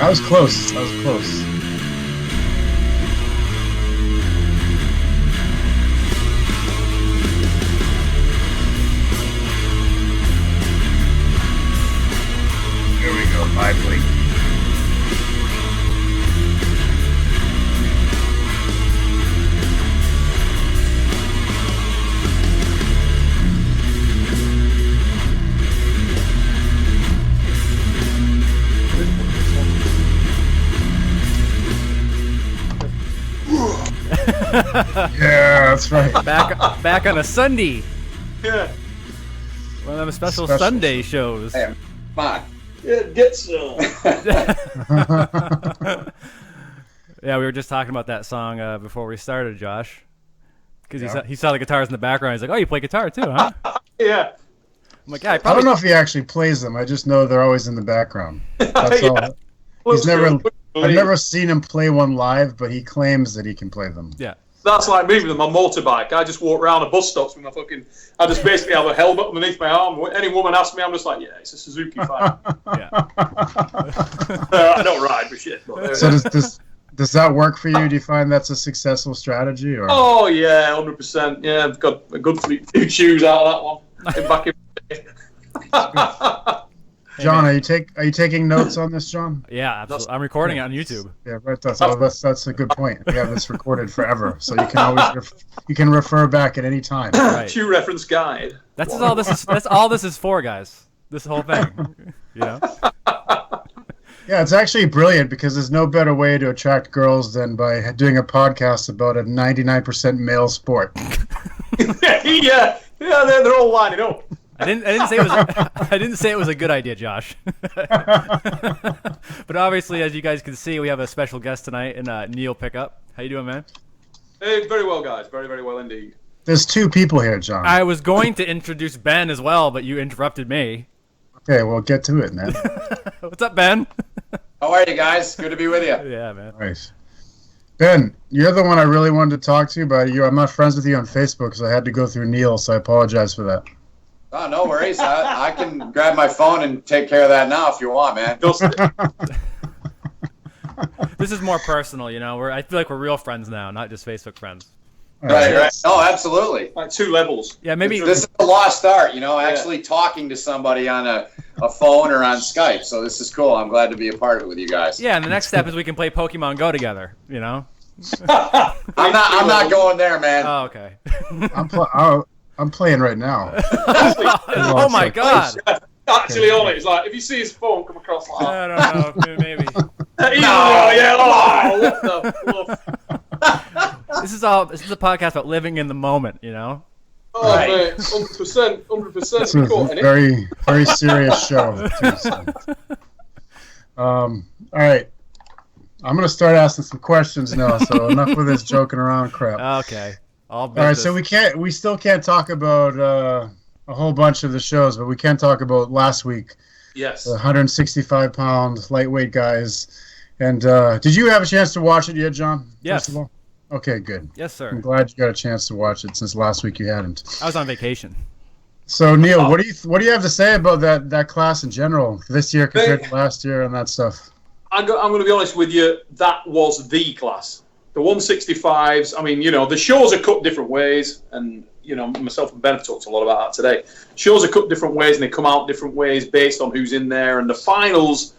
I was close. I was close. Here we go, lively. Yeah, that's right. Back on a Sunday. Yeah. One of them special Sunday shows. Hey, come on. Yeah, get some. Yeah, we were just talking about that song before we started, Josh. Because he saw the guitars in the background. He's like, "Oh, you play guitar too, huh?" Yeah. I'm like, "Yeah, I don't know if he actually plays them. I just know they're always in the background. That's all. I've never seen him play one live, but he claims that he can play them. Yeah. That's like me with my motorbike. I just walk around the bus stops with my I just basically have a helmet underneath my arm. Any woman asks me, I'm just like, yeah, it's a Suzuki Fire. Yeah. I don't ride for shit. But, So does that work for you? Do you find that's a successful strategy? Or? Oh, yeah, 100%. Yeah, I've got a good few shoes out of that one. Back in John, are you taking notes on this, John? Yeah, absolutely. I'm recording it on YouTube. Yeah, right. That's a good point. We have this recorded forever, so you can always you can refer back at any time. Right. Shoe reference guide. That's all this is. That's all this is for, guys. This whole thing. You know. Yeah, it's actually brilliant because there's no better way to attract girls than by doing a podcast about a 99% male sport. yeah, they're all lining up. I didn't say it was a good idea, Josh. But obviously, as you guys can see, we have a special guest tonight in Neil Pickup. How you doing, man? Hey, very well, guys. Very, very well indeed. There's two people here, John. I was going to introduce Ben as well, but you interrupted me. Okay, well, get to it, man. What's up, Ben? How are you guys? Good to be with you. Yeah, man. Nice. Ben, you're the one I really wanted to talk to, but I'm not friends with you on Facebook, so I had to go through Neil, so I apologize for that. Oh, no worries. I can grab my phone and take care of that now if you want, man. This is more personal, you know. I feel like we're real friends now, not just Facebook friends. Right. No, absolutely. Like 2 levels. Yeah, maybe This is a lost art, actually talking to somebody on a phone or on Skype. So this is cool. I'm glad to be a part of it with you guys. Yeah, and the next step is we can play Pokemon Go together, you know. I'm not going there, man. Oh, okay. I'm playing right now. Oh my God! Actually, on it, it's like if you see his phone come across like I don't know, maybe. What the fluff? This is a podcast about living in the moment, you know. Oh, right. 100%, 100%. This is a very, very serious show. Too, so. All right. I'm going to start asking some questions now, so enough with this joking around crap. Okay. All right, so we still can't talk about a whole bunch of the shows, but we can talk about last week. Yes. The 165-pound lightweight guys. And did you have a chance to watch it yet, John? Yes. First of all? Okay, good. Yes, sir. I'm glad you got a chance to watch it since last week you hadn't. I was on vacation. So Neil, what do you have to say about that class in general this year compared to last year and that stuff? I'm going to be honest with you. That was the class. The 165s. I mean, the shows are cut different ways, and myself and Ben have talked a lot about that today. Shows are cut different ways, and they come out different ways based on who's in there. And the finals,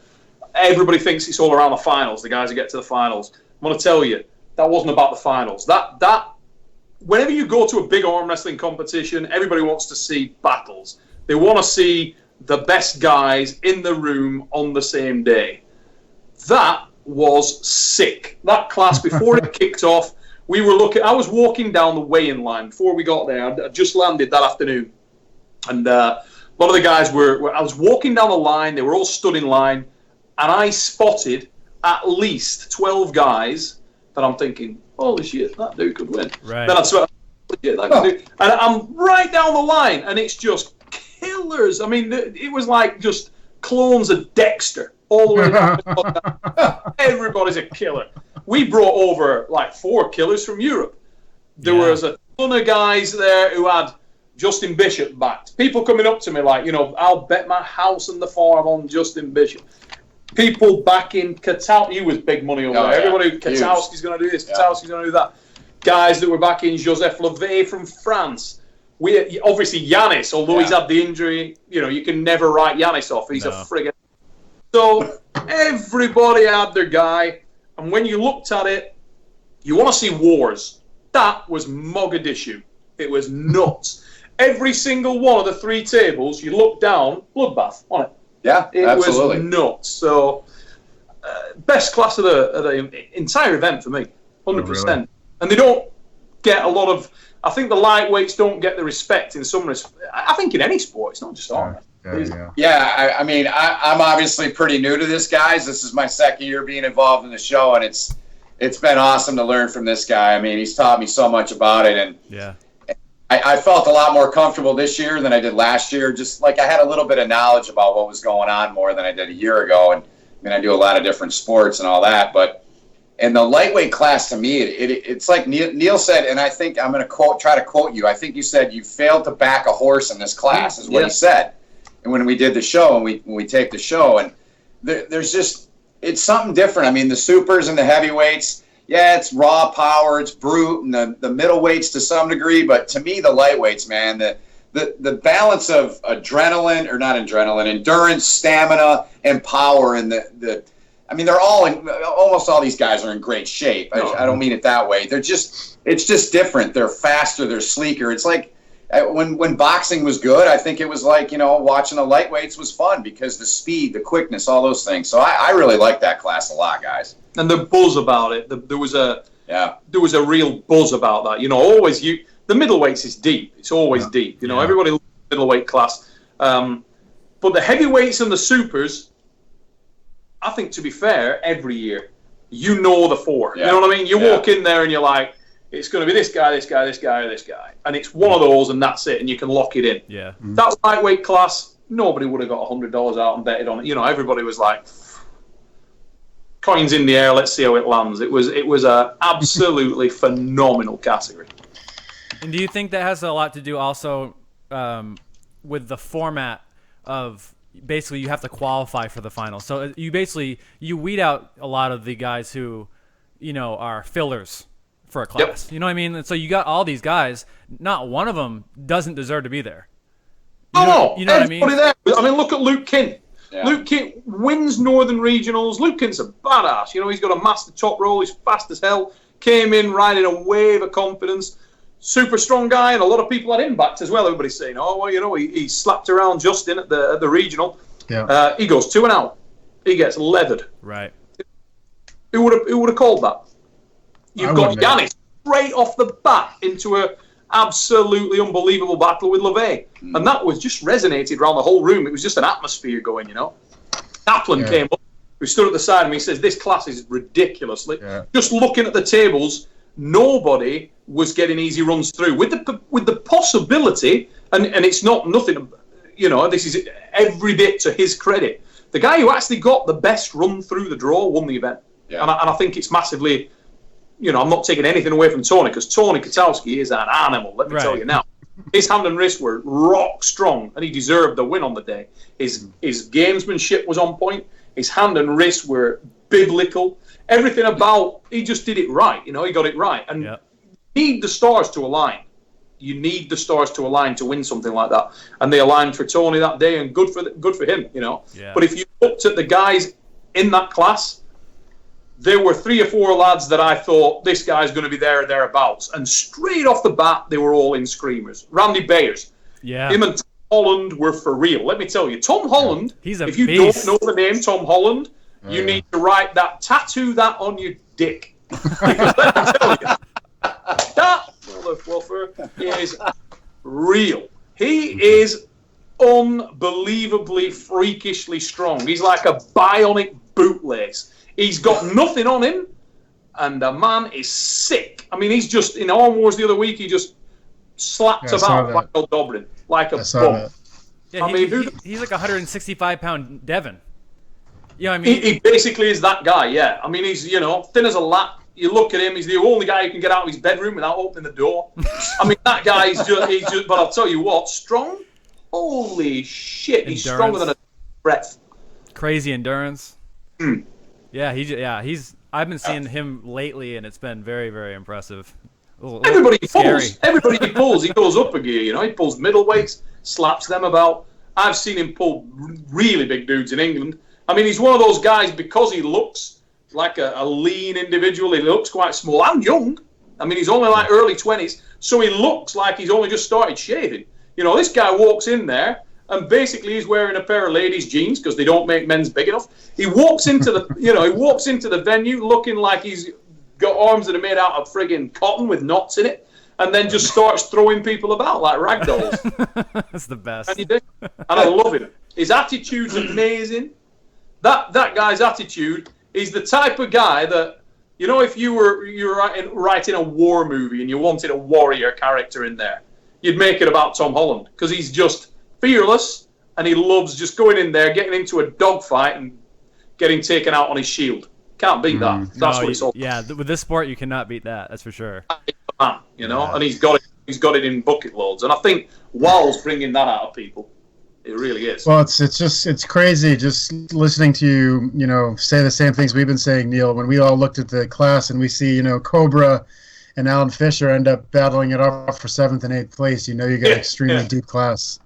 everybody thinks it's all around the finals. The guys who get to the finals. I'm going to tell you, that wasn't about the finals. That whenever you go to a big arm wrestling competition, everybody wants to see battles. They want to see the best guys in the room on the same day. That was sick. That class, before it kicked off, I was walking down the weigh-in line before we got there. I just landed that afternoon. And a lot of the guys I was walking down the line. They were all stood in line. And I spotted at least 12 guys that I'm thinking, holy shit, that dude could win. Right. Then I'd swear, yeah, that could do. And I'm right down the line, and it's just killers. I mean, it was like just clones of Dexter all the way down. Everybody's a killer. We brought over like 4 killers from Europe. There was a ton of guys there who had Justin Bishop backed. People coming up to me like, I'll bet my house and the farm on Justin Bishop. People back in Katowski, he was big money over there. Yeah. Everybody, Katowski's going to do this, Katowski's going to do that. Guys that were back in, Joseph Levet from France. We obviously Yanis, although he's had the injury, you can never write Yanis off. He's a friggin'. So everybody had their guy, and when you looked at it, you want to see wars. That was Mogadishu. It was nuts. Every single one of the 3 tables, you look down, bloodbath on it. Yeah, absolutely. It was nuts. So best class of the entire event for me, 100%. Oh, really? And they don't get a lot of. I think the lightweights don't get the respect in some respects. I think in any sport, it's not just arm. Yeah, I mean, I'm obviously pretty new to this, guys. This is my second year being involved in the show, and it's been awesome to learn from this guy. I mean, he's taught me so much about it, and I felt a lot more comfortable this year than I did last year. Just like I had a little bit of knowledge about what was going on more than I did a year ago, and I mean, I do a lot of different sports and all that, but. In the lightweight class, to me, it's like Neil said, and I think I'm going to try to quote you. I think you said you failed to back a horse in this class, is what he said. And when we did the show, and when we take the show, and there's just it's something different. I mean, the supers and the heavyweights, it's raw power, it's brute, and the middleweights to some degree. But to me, the lightweights, man, the balance of endurance, stamina, and power, and I mean, they're almost all these guys are in great shape. I don't mean it that way. It's just different. They're faster. They're sleeker. It's like when boxing was good, I think it was like, watching the lightweights was fun because the speed, the quickness, all those things. So I really like that class a lot, guys. And the buzz about it, there was a real buzz about that. Always the middleweights is deep. It's always deep. Everybody loves the middleweight class. But the heavyweights and the supers, I think, to be fair, every year, the 4. You know what I mean? You walk in there and you're like, it's going to be this guy, this guy, this guy, or this guy. And it's one of those and that's it, and you can lock it in. Yeah. That lightweight class, nobody would have got $100 out and betted on it. Everybody was like, coins in the air, let's see how it lands. It was a absolutely phenomenal category. And do you think that has a lot to do also with the format of... Basically, you have to qualify for the finals. So you weed out a lot of the guys who, are fillers for a class. Yep. You know what I mean? And so you got all these guys. Not one of them doesn't deserve to be there. You know what I mean? There. I mean, look at Luke Kint. Yeah. Luke Kint wins Northern Regionals. Luke Kint's a badass. He's got a master top roll. He's fast as hell. Came in riding a wave of confidence. Super strong guy, and a lot of people had him backed as well. Everybody's saying, he slapped around Justin at the regional. Yeah. He goes 2 and out. He gets leathered. Right. Who would have called that? You've got Yanis straight off the bat into a absolutely unbelievable battle with LeVay. And that was just resonated around the whole room. It was just an atmosphere going, Kaplan came up, who stood at the side of me, says, this class is ridiculous. Just looking at the tables, nobody was getting easy runs through with the possibility, and it's nothing. This is every bit to his credit. The guy who actually got the best run through the draw won the event, and I think it's massively. I'm not taking anything away from Tony because Tony Katowski is an animal. Let me tell you now. His hand and wrist were rock strong, and he deserved the win on the day. His gamesmanship was on point. His hand and wrist were biblical. Everything about he just did it right. He got it right. And you need the stars to align. You need the stars to align to win something like that. And they aligned for Tony that day, and good for him. Yeah. But if you looked at the guys in that class, there were 3 or 4 lads that I thought this guy's going to be there or thereabouts. And straight off the bat, they were all in screamers. Randy Bayers. Yeah. Him and Tom Holland were for real. Let me tell you, Tom Holland. He's a if you beast. don't know the name Tom Holland. You need to tattoo that on your dick. Because let me tell you, that motherfucker is real. He is unbelievably freakishly strong. He's like a bionic bootlace. He's got nothing on him, and the man is sick. I mean, he's just, in Arm Wars the other week, he just slapped about Michael Dobrin like a bomb. Yeah, he's like a 165-pound Devon. You know what I mean? He basically is that guy, yeah. I mean, he's, thin as a lat. You look at him, he's the only guy who can get out of his bedroom without opening the door. I mean, that guy is just, but I'll tell you what, strong? Holy shit, he's stronger than a breath. Crazy endurance. Yeah, he's. I've been seeing him lately, and it's been very, very impressive. Everybody he scary. pulls. Everybody he pulls, he goes up a gear. You know, he pulls middleweights, slaps them about. I've seen him pull really big dudes in England. I mean, he's one of those guys because he looks like a lean individual. He looks quite small and young. I mean, he's only like early 20s, so he looks like he's only just started shaving. You know, this guy walks in there and basically he's wearing a pair of ladies' jeans because they don't make men's big enough. He walks into the, he walks into the venue looking like he's got arms that are made out of friggin' cotton with knots in it, and then just starts throwing people about like rag dolls. That's the best. And I love him. His attitude's amazing. That guy's attitude is the type of guy that, you know, if you were writing a war movie and you wanted a warrior character in there, you'd make it about Tom Holland because he's just fearless and he loves just going in there, getting into a dogfight and getting taken out on his shield. Can't beat that. That's what it's all. Yeah, with this sport, you cannot beat that. That's for sure. You know, and he's got it in bucket loads, and I think Wild's bringing that out of people. It really is. Well, it's crazy just listening to you, say the same things we've been saying, Neil. When we all looked at the class and we see, Cobra and Alan Fisher end up battling it off for 7th and 8th place, you got an extremely deep class.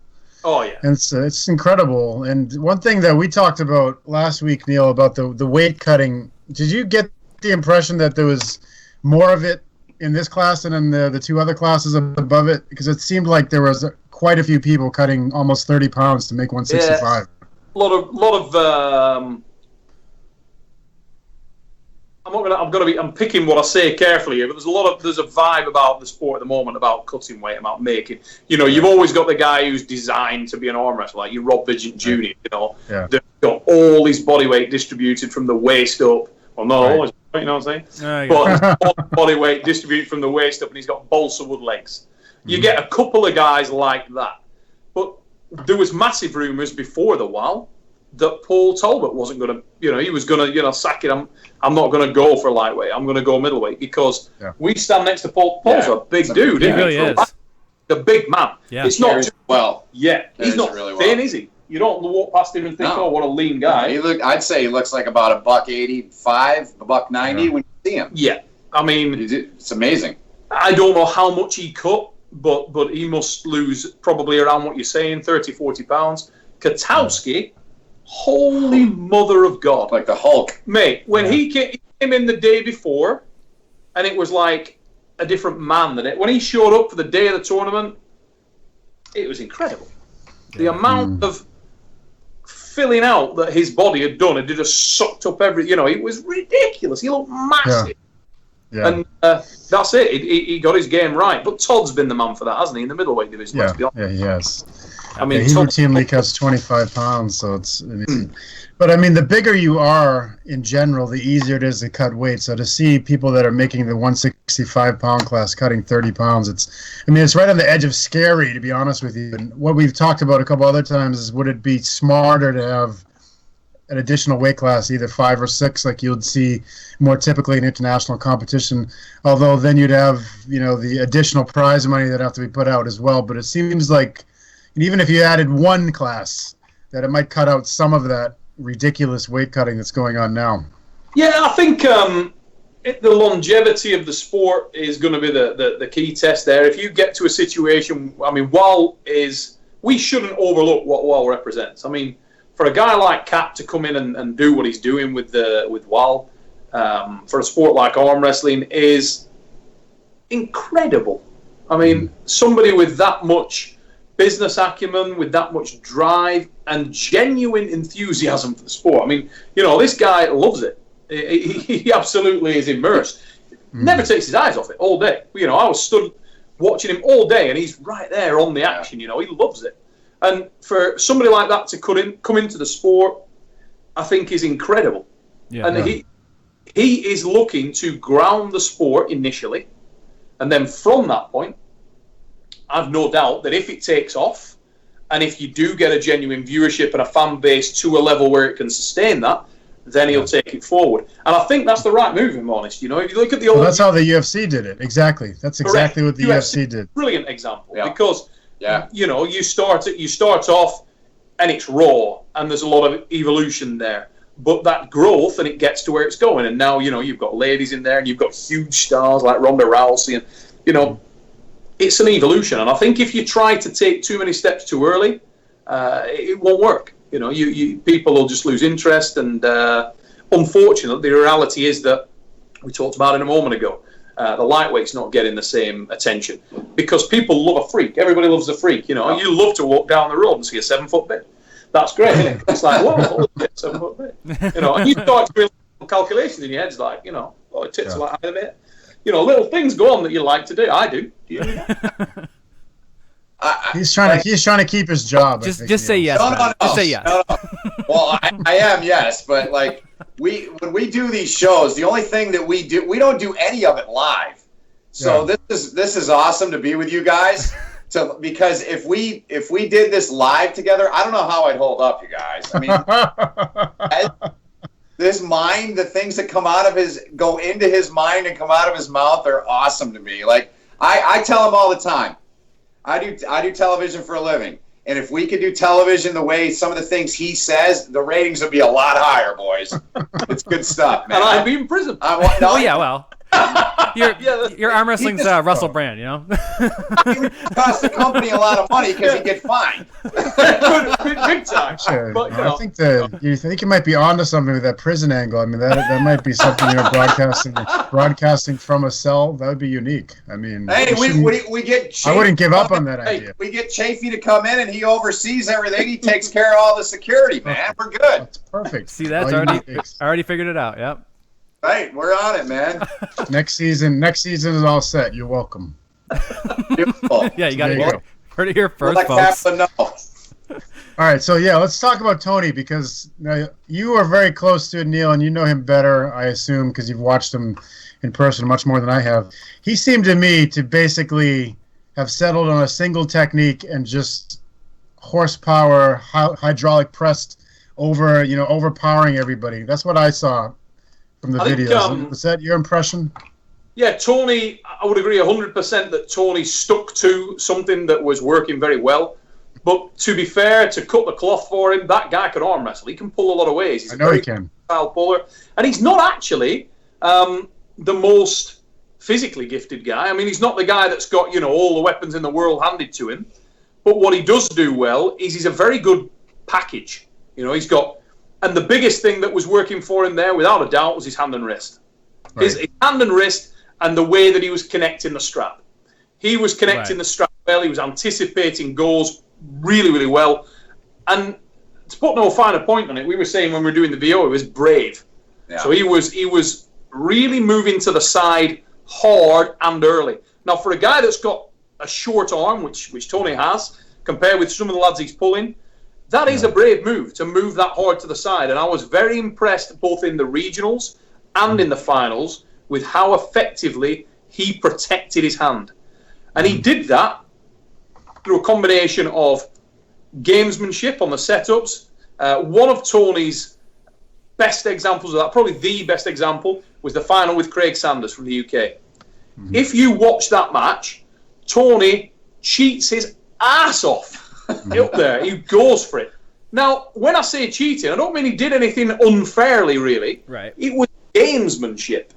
Oh yeah, and it's incredible. And one thing that we talked about last week, Neil, about the weight cutting. Did you get the impression that there was more of it in this class than in the two other classes above it? Because it seemed like there was quite a few people cutting almost 30 pounds to make 165. Yeah, I'm picking what I say carefully here, but there's a vibe about the sport at the moment about cutting weight, about making. You've always got the guy who's designed to be an arm wrestler, like your Rob Bagent Jr. They've got all his body weight distributed from the waist up. Well, not always, you know what I'm saying? But all body weight distributed from the waist up, and he's got balsa wood legs. You get a couple of guys like that, but there was massive rumours before the while that Paul Talbot wasn't going to, he was going to, sack it. I'm not going to go for lightweight. I'm going to go middleweight because we stand next to Paul. Paul's a big dude. He really is. A big man. Yeah. It's not he's not really thin, is he? You don't walk past him and think, oh, what a lean guy. I'd say he looks like about $185, $190 when you see him. Yeah. I mean, it's amazing. I don't know how much he cut, but he must lose probably around what you're saying, 30, 40 pounds. Katowski, holy mother of God. Like the Hulk. Mate, when he came in the day before, and it was like a different man than it. When he showed up for the day of the tournament, it was incredible. The amount of filling out that his body had done, it just sucked up it was ridiculous. He looked massive. Yeah. And that's it. He got his game right. But Todd's been the man for that, hasn't he, in the middleweight division? Let's be honest. Yeah, he has. I mean, he routinely cuts 25 pounds, so it's. But I mean, the bigger you are in general, the easier it is to cut weight. So to see people that are making the 165-pound class cutting 30 pounds, it's right on the edge of scary, to be honest with you. And what we've talked about a couple other times is, would it be smarter to have an additional weight class, either 5 or 6, like you would see more typically in international competition? Although then you'd have, the additional prize money that have to be put out as well. But it seems like, even if you added one class, that it might cut out some of that ridiculous weight cutting that's going on now. Yeah, I think the longevity of the sport is going to be the key test there. If you get to a situation, we shouldn't overlook what Wal represents. I mean, for a guy like Cap to come in and do what he's doing with Wal, for a sport like arm wrestling is incredible. I mean, somebody with that much business acumen, with that much drive and genuine enthusiasm for the sport. I mean, this guy loves it. He absolutely is immersed. Never takes his eyes off it all day. I was stood watching him all day, and he's right there on the action. He loves it. And for somebody like that to come into the sport, I think is incredible. Yeah, and he is looking to ground the sport initially, and then from that point, I've no doubt that if it takes off, and if you do get a genuine viewership and a fan base to a level where it can sustain that, then he'll take it forward. And I think that's the right move, if I'm honest. If you look at the that's how the UFC did it. Exactly. That's exactly what the UFC did. Brilliant example. Yeah. Because you start off and it's raw and there's a lot of evolution there. but that growth, and it gets to where it's going. And now, you've got ladies in there, and you've got huge stars like Ronda Rousey, and, it's an evolution. And I think if you try to take too many steps too early, it won't work. People will just lose interest. And unfortunately, the reality is that we talked about it a moment ago. The lightweight's not getting the same attention because people love a freak. Everybody loves a freak. You love to walk down the road and see a 7-foot bit. That's great, isn't it? It's like, whoa, holy shit, 7-foot bit. And you start doing calculations in your head, like, tits are like high a bit. Little things go on that you like to do. I do. Do you do that? He's trying to keep his job. Just say yes. No. Just say yes. No. Well, I am, yes, but like when we do these shows, the only thing that we don't do any of it live. So this is awesome to be with you guys. Because if we did this live together, I don't know how I'd hold up, you guys. I mean, this mind, the things that go into his mind and come out of his mouth are awesome to me. Like I tell him all the time, I do television for a living. And if we could do television the way some of the things he says, the ratings would be a lot higher, boys. It's good stuff, man. And I'd be in prison. Your arm wrestling's Russell Brand, He would cost the company a lot of money because he'd get fined. Big time. Sure. But, I think you might be onto something with that prison angle. I mean, that might be something broadcasting from a cell. That would be unique. I mean, hey, we get. Chafee I wouldn't give up on that idea. We get Chafee to come in, and he oversees everything. He takes care of all the security, man. We're good. That's perfect. See, that's I already figured it out. Yep. Right, we're on it, man. Next season is all set. You're welcome. Beautiful. Yeah, you got it. Heard it here first, folks. All right, so let's talk about Tony because now you are very close to Neil, and you know him better, I assume, because you've watched him in person much more than I have. He seemed to me to basically have settled on a single technique and just horsepower, hydraulic pressed over, overpowering everybody. That's what I saw from the videos. Was that your impression? Yeah, Tony, I would agree 100% that Tony stuck to something that was working very well. But to be fair, to cut the cloth for him, that guy can arm wrestle. He can pull a lot of ways. He's I know he can. Style puller. And he's not actually the most physically gifted guy. I mean, he's not the guy that's got, all the weapons in the world handed to him. But what he does do well is he's a very good package. He's got... And the biggest thing that was working for him there, without a doubt, was his hand and wrist. Right. His hand and wrist and the way that he was connecting the strap. He was connecting the strap well. He was anticipating goals really, really well. And to put no finer point on it, we were saying when we were doing the VO, he was brave. Yeah. So he was really moving to the side hard and early. Now, for a guy that's got a short arm, which Tony has, compared with some of the lads he's pulling, that is a brave move, to move that hard to the side. And I was very impressed both in the regionals and in the finals with how effectively he protected his hand. And he did that through a combination of gamesmanship on the setups. One of Tony's best examples of that, probably the best example, was the final with Craig Sanders from the UK. Mm-hmm. If you watch that match, Tony cheats his ass off. Up there, he goes for it. Now, when I say cheating, I don't mean he did anything unfairly, really. Right. It was gamesmanship.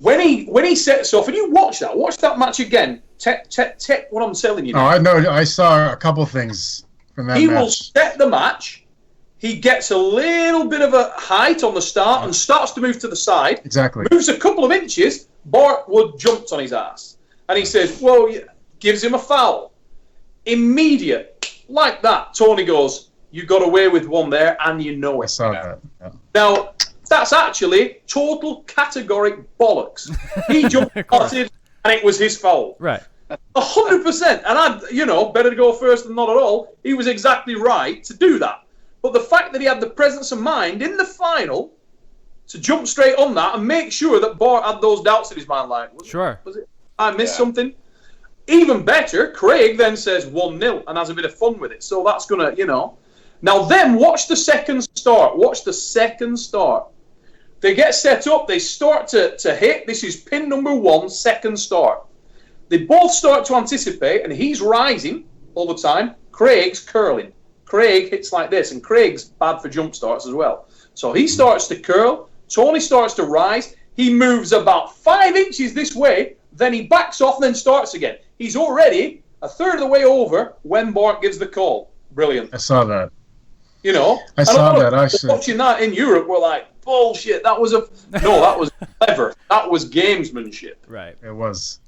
When he sets off, and you watch that match again. Take what I'm telling you now. Oh, I know. I saw a couple things from that match. He will set the match. He gets a little bit of a height on the start and starts to move to the side. Exactly. Moves a couple of inches. Bart Wood jumps on his ass. And he says, well, gives him a foul. Immediate, like that. Tony goes, you got away with one there, and you know it. I saw that. Yeah. Now, that's actually total categoric bollocks. He jumped, and it was his foul. Right. 100%. And better to go first than not at all. He was exactly right to do that. But the fact that he had the presence of mind in the final to jump straight on that and make sure that Bart had those doubts in his mind, like, was it? I missed something? Even better, Craig then says 1-0 and has a bit of fun with it. So that's going to, Now then, watch the second start. They get set up. They start to hit. This is pin number 1, second start. They both start to anticipate, and he's rising all the time. Craig's curling. Craig hits like this, and Craig's bad for jump starts as well. So he starts to curl. Tony starts to rise. He moves about 5 inches this way. Then he backs off and then starts again. He's already a third of the way over when Bart gives the call. Brilliant. I saw that. You know? I saw that, actually. Watching that in Europe, we're like, bullshit. That was clever. That was gamesmanship. Right. It was.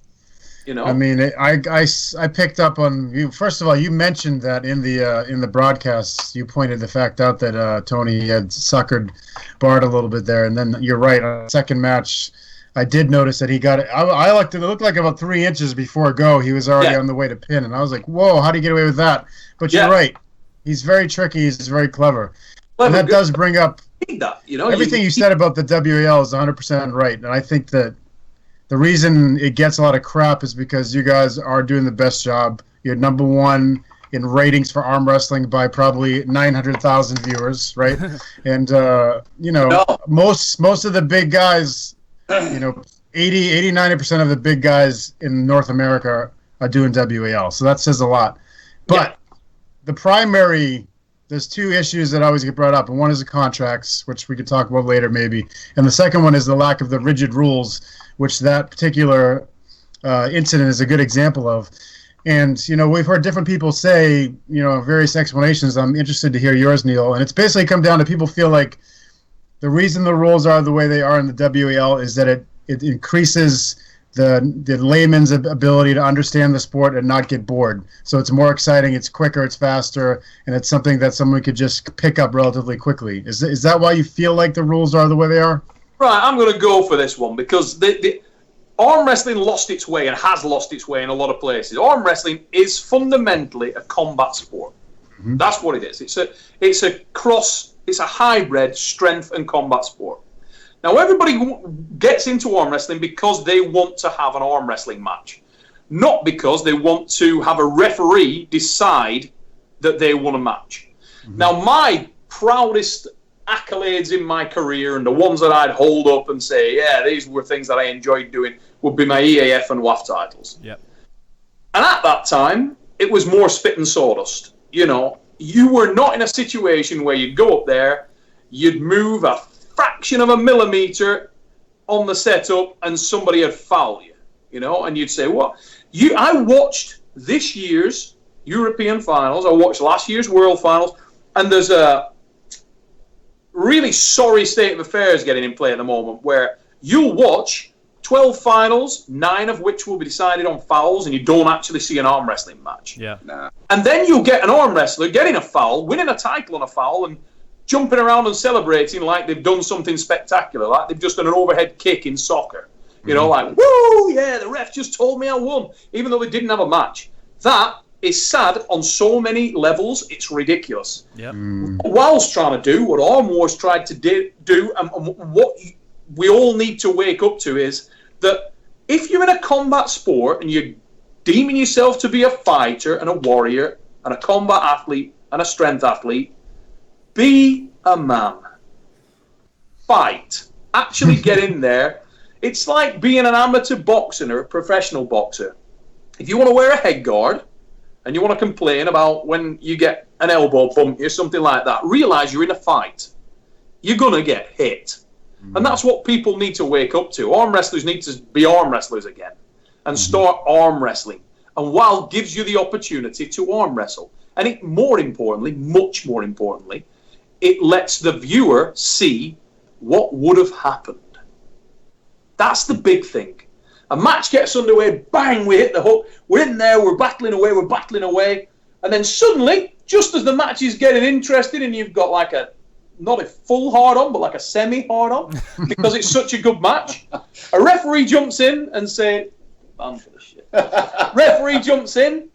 You know? I mean, I picked up on you. First of all, you mentioned that in the broadcasts, you pointed the fact out that Tony had suckered Bart a little bit there, and then you're right. On the second match, I did notice that he got it. I looked. It looked like about 3 inches before go, he was already on the way to pin, and I was like, "Whoa, how do you get away with that?" But you're right. He's very tricky. He's very clever, and that does bring up everything you said about the WAL is 100% right, and I think that. The reason it gets a lot of crap is because you guys are doing the best job. You're number one in ratings for arm wrestling by probably 900,000 viewers, right? And most of the big guys, 80-90% of the big guys in North America are doing WAL. So that says a lot. But the primary, there's two issues that always get brought up, and one is the contracts, which we could talk about later maybe, and the second one is the lack of the rigid rules, which that particular incident is a good example of. And, we've heard different people say, various explanations. I'm interested to hear yours, Neil. And it's basically come down to people feel like the reason the rules are the way they are in the WAL is that it increases the layman's ability to understand the sport and not get bored. So it's more exciting, it's quicker, it's faster, and it's something that someone could just pick up relatively quickly. Is that why you feel like the rules are the way they are? Right, I'm going to go for this one because the arm wrestling lost its way and has lost its way in a lot of places. Arm wrestling is fundamentally a combat sport. Mm-hmm. That's what it is. It's a hybrid strength and combat sport. Now, everybody gets into arm wrestling because they want to have an arm wrestling match, not because they want to have a referee decide that they won a match. Mm-hmm. Now, my proudest accolades in my career and the ones that I'd hold up and say, yeah, these were things that I enjoyed doing would be my EAF and WAF titles. Yep. And at that time, it was more spit and sawdust. You were not in a situation where you'd go up there, you'd move a fraction of a millimeter on the setup and somebody had fouled you, and you'd say, what? I watched this year's European finals, I watched last year's World finals, and there's a really sorry state of affairs getting in play at the moment where you'll watch 12 finals, 9 of which will be decided on fouls, and you don't actually see an arm wrestling match. Yeah. Nah. And then you'll get an arm wrestler getting a foul, winning a title on a foul, and jumping around and celebrating like they've done something spectacular, like they've just done an overhead kick in soccer. Like, woo, yeah, the ref just told me I won, even though they didn't have a match. That is sad on so many levels, it's ridiculous. Yep. What WoW's trying to do, what Arm Wars tried to do, and what we all need to wake up to is that if you're in a combat sport and you're deeming yourself to be a fighter and a warrior and a combat athlete and a strength athlete, be a man. Fight. Actually get in there. It's like being an amateur boxer or a professional boxer. If you want to wear a head guard and you want to complain about when you get an elbow bump or something like that, realize you're in a fight. You're going to get hit. And that's what people need to wake up to. Arm wrestlers need to be arm wrestlers again and start arm wrestling. And WoW gives you the opportunity to arm wrestle. And it, more importantly, much more importantly, it lets the viewer see what would have happened. That's the big thing. A match gets underway, bang, we hit the hook, we're in there, we're battling away, and then suddenly, just as the match is getting interesting and you've got like not a full hard-on, but like a semi-hard-on, because it's such a good match, a referee jumps in and says, "Ban for the shit." Referee jumps in,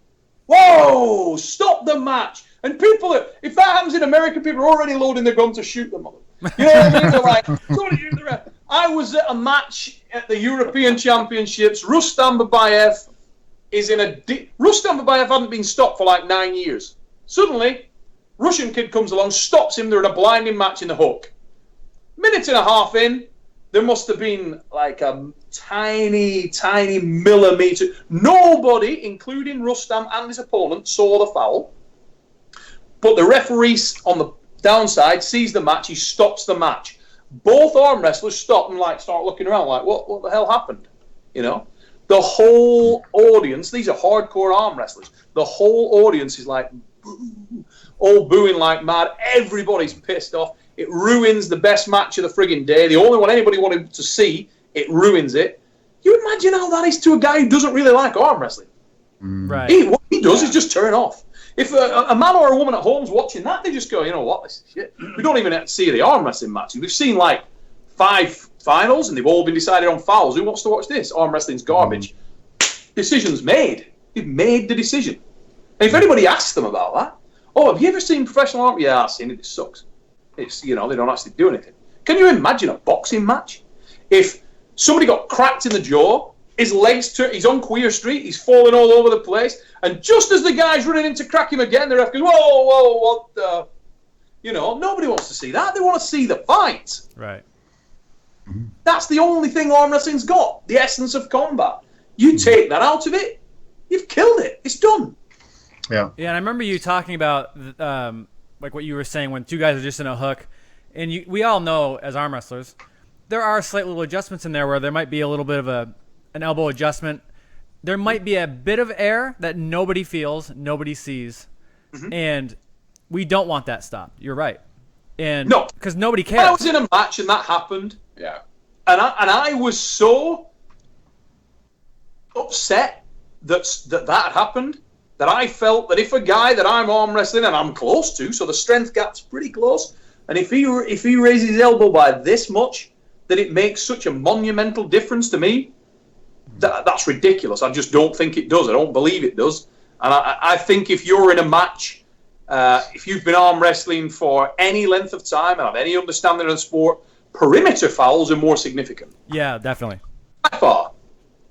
whoa, stop the match. And people, if that happens in America, people are already loading their gun to shoot them. You know what I mean? They're like, sorry, you're the ref. I was at a match at the European Championships. Rustam Babayev is in Rustam Babayev hadn't been stopped for like 9 years. Suddenly, Russian kid comes along, stops him. They're in a blinding match in the hook. Minute and a half in, there must have been like a tiny, tiny millimeter. Nobody, including Rustam and his opponent, saw the foul. But the referee Downside, sees the match, he stops the match. Both arm wrestlers stop and start looking around like, what the hell happened? You know? The whole audience, these are hardcore arm wrestlers, the whole audience is like, boo, all booing like mad. Everybody's pissed off. It ruins the best match of the friggin' day. The only one anybody wanted to see, it ruins it. You imagine how that is to a guy who doesn't really like arm wrestling. Right. What he does is just turn off. If a man or a woman at home's watching that, they just go, you know what, this is shit. We don't even have to see the arm wrestling matches. We've seen 5 finals and they've all been decided on fouls. Who wants to watch this? Arm wrestling's garbage. Decision's made. You've made the decision. And if anybody asks them about that, oh, have you ever seen professional arm? Yeah, I've seen it. It sucks. It's, they don't actually do anything. Can you imagine a boxing match? If somebody got cracked in the jaw, his legs he's on Queer Street, he's falling all over the place, and just as the guy's running in to crack him again, the ref goes, whoa, what the... nobody wants to see that. They want to see the fight. Right. That's the only thing arm wrestling's got, the essence of combat. You take that out of it, you've killed it. It's done. Yeah. Yeah, and I remember you talking about like what you were saying when two guys are just in a hook, and we all know as arm wrestlers, there are slight little adjustments in there where there might be a little bit of an elbow adjustment. There might be a bit of air that nobody feels, nobody sees, and we don't want that stopped. You're right. And no, because nobody cares. I was in a match and that happened. Yeah. And I was so upset that happened that I felt that if a guy that I'm arm wrestling and I'm close to, so the strength gap's pretty close, and if he raises his elbow by this much, that it makes such a monumental difference to me, that's ridiculous. I just don't think it does. I don't believe it does. And I think if you're in a match, if you've been arm wrestling for any length of time and have any understanding of the sport, perimeter fouls are more significant. Yeah, definitely. By far.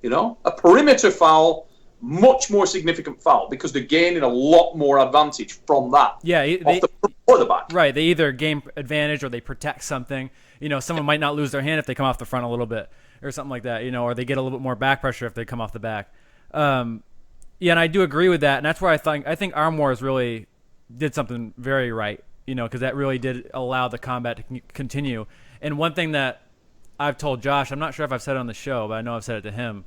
A perimeter foul, much more significant foul because they're gaining a lot more advantage from that. Yeah, off the front or the back. Right, they either gain advantage or they protect something. Someone might not lose their hand if they come off the front a little bit or something like that, or they get a little bit more back pressure if they come off the back. Yeah, and I do agree with that, and that's where I think Arm Wars really did something very right, because that really did allow the combat to continue. And one thing that I've told Josh, I'm not sure if I've said it on the show, but I know I've said it to him,